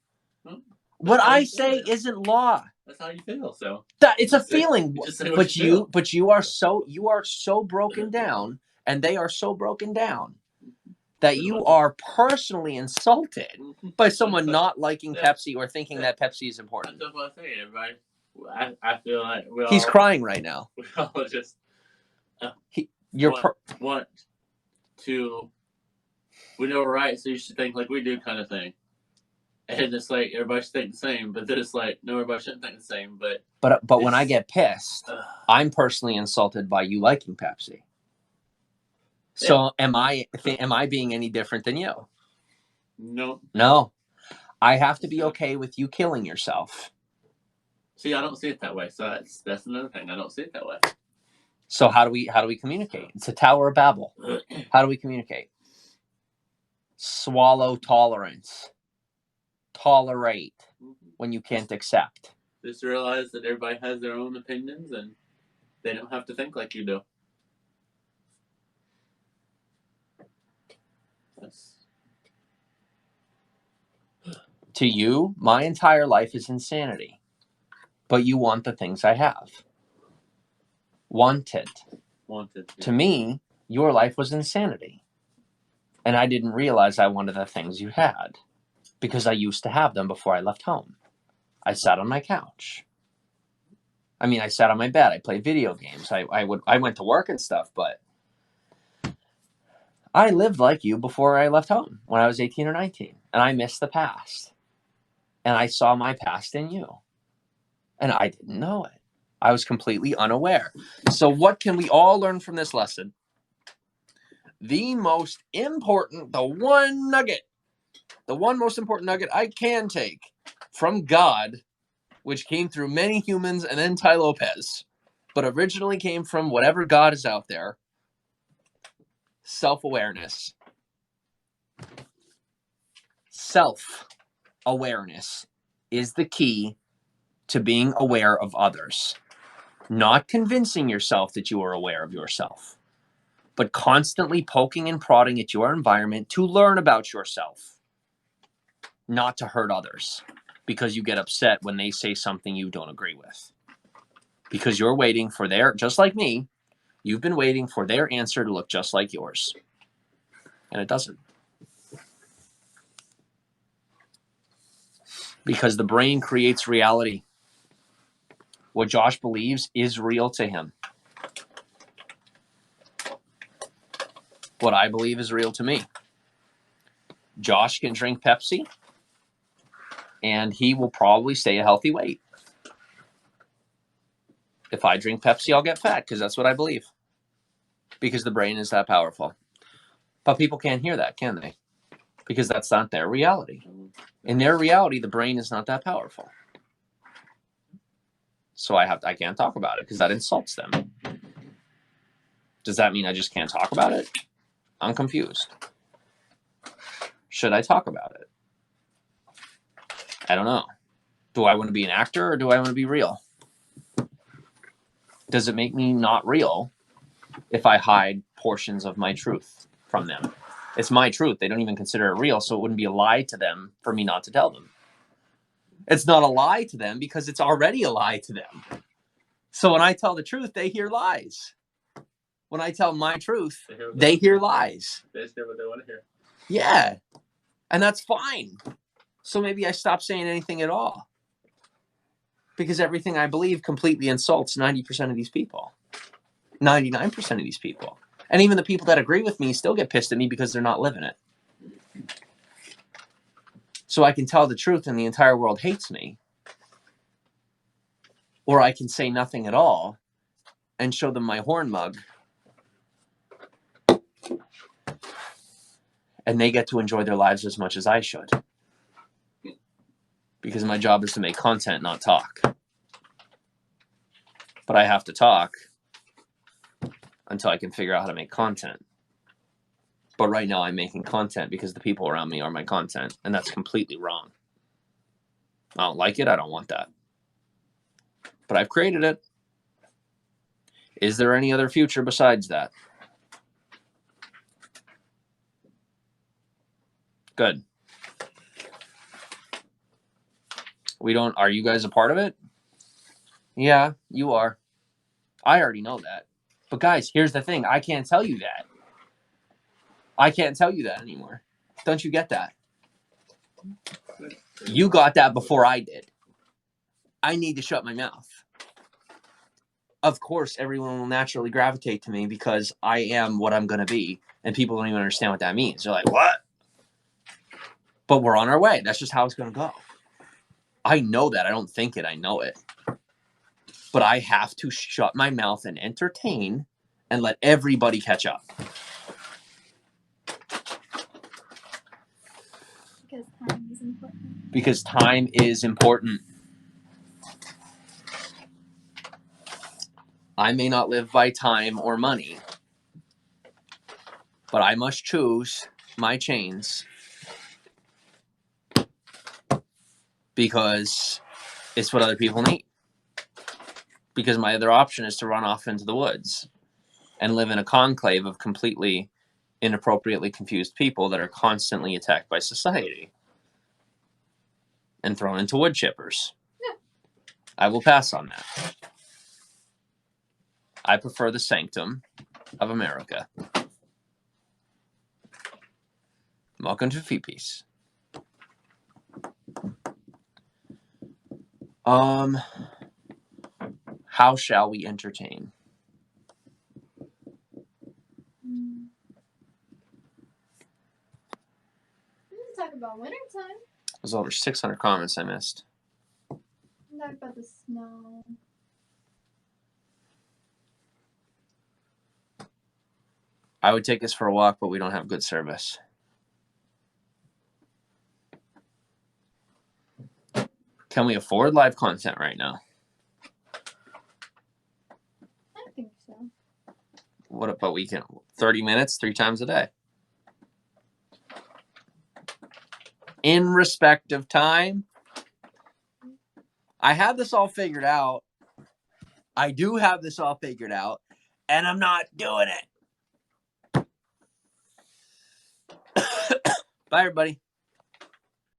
What I say isn't law. That's how you feel. So that it's a feeling. But you are so broken down, and they are so broken down that you are personally insulted by someone not liking Pepsi or thinking that Pepsi is important. That's what I say, everybody. I feel like he's crying right now. We all just want to. We know we're right, so you should think like we do, kind of thing. And it's like everybody should think the same, but then it's like no, everybody shouldn't think the same. But when I get pissed, I'm personally insulted by you liking Pepsi. So am I being any different than you? No. I have to be okay with you killing yourself. See, I don't see it that way. So that's another thing. I don't see it that way. So how do we communicate? It's a Tower of Babel. How do we communicate? Swallow tolerance. Tolerate when you can't accept. Just realize that everybody has their own opinions and they don't have to think like you do. Yes. To you, my entire life is insanity. But you want the things I have. Wanted. Yeah. To me, your life was insanity. And I didn't realize I wanted the things you had. Because I used to have them before I left home. I sat on my couch. I mean, I sat on my bed. I played video games. I went to work and stuff, but I lived like you before I left home when I was 18 or 19. And I missed the past. And I saw my past in you. And I didn't know it. I was completely unaware. So what can we all learn from this lesson? The most important, the one most important nugget I can take from God, which came through many humans and then Ty Lopez, but originally came from whatever God is out there, self-awareness. Self-awareness is the key to being aware of others. Not convincing yourself that you are aware of yourself, but constantly poking and prodding at your environment to learn about yourself, not to hurt others, because you get upset when they say something you don't agree with. Because you're waiting for just like me, you've been waiting for their answer to look just like yours. And it doesn't. Because the brain creates reality. What Josh believes is real to him. What I believe is real to me. Josh can drink Pepsi, and he will probably stay a healthy weight. If I drink Pepsi, I'll get fat, because that's what I believe. Because the brain is that powerful. But people can't hear that, can they? Because that's not their reality. In their reality, the brain is not that powerful. So I can't talk about it, because that insults them. Does that mean I just can't talk about it? I'm confused. Should I talk about it? I don't know. Do I want to be an actor, or do I want to be real? Does it make me not real if I hide portions of my truth from them? It's my truth. They don't even consider it real, so it wouldn't be a lie to them for me not to tell them. It's not a lie to them because it's already a lie to them. So when I tell the truth, they hear lies. When I tell my truth, they hear lies. They just hear what they want to hear. Yeah. And that's fine. So maybe I stop saying anything at all. Because everything I believe completely insults 90% of these people. 99% of these people. And even the people that agree with me still get pissed at me because they're not living it. So I can tell the truth and the entire world hates me. Or I can say nothing at all and show them my horn mug. And they get to enjoy their lives as much as I should. Because my job is to make content, not talk. But I have to talk until I can figure out how to make content. But right now I'm making content because the people around me are my content. And that's completely wrong. I don't like it. I don't want that. But I've created it. Is there any other future besides that? Good. Are you guys a part of it? Yeah, you are. I already know that. But guys, here's the thing. I can't tell you that. I can't tell you that anymore. Don't you get that? You got that before I did. I need to shut my mouth. Of course, everyone will naturally gravitate to me because I am what I'm going to be. And people don't even understand what that means. They're like, what? But we're on our way. That's just how it's going to go. I know that. I don't think it. I know it. But I have to shut my mouth and entertain and let everybody catch up. Because time is important. Because time is important. I may not live by time or money, but I must choose my chains because it's what other people need. Because my other option is to run off into the woods and live in a conclave of completely inappropriately confused people that are constantly attacked by society and thrown into wood chippers. Yeah. I will pass on that. I prefer the sanctum of America. Welcome to Fee Peace. How shall we entertain? We can talk about wintertime. There's over 600 comments I missed. We can talk about the snow. I would take us for a walk, but we don't have good service. Can we afford live content right now? I think so. What about we can 30 minutes 3 times a day? In respect of time. I have this all figured out. I do have this all figured out, and I'm not doing it. Bye, everybody.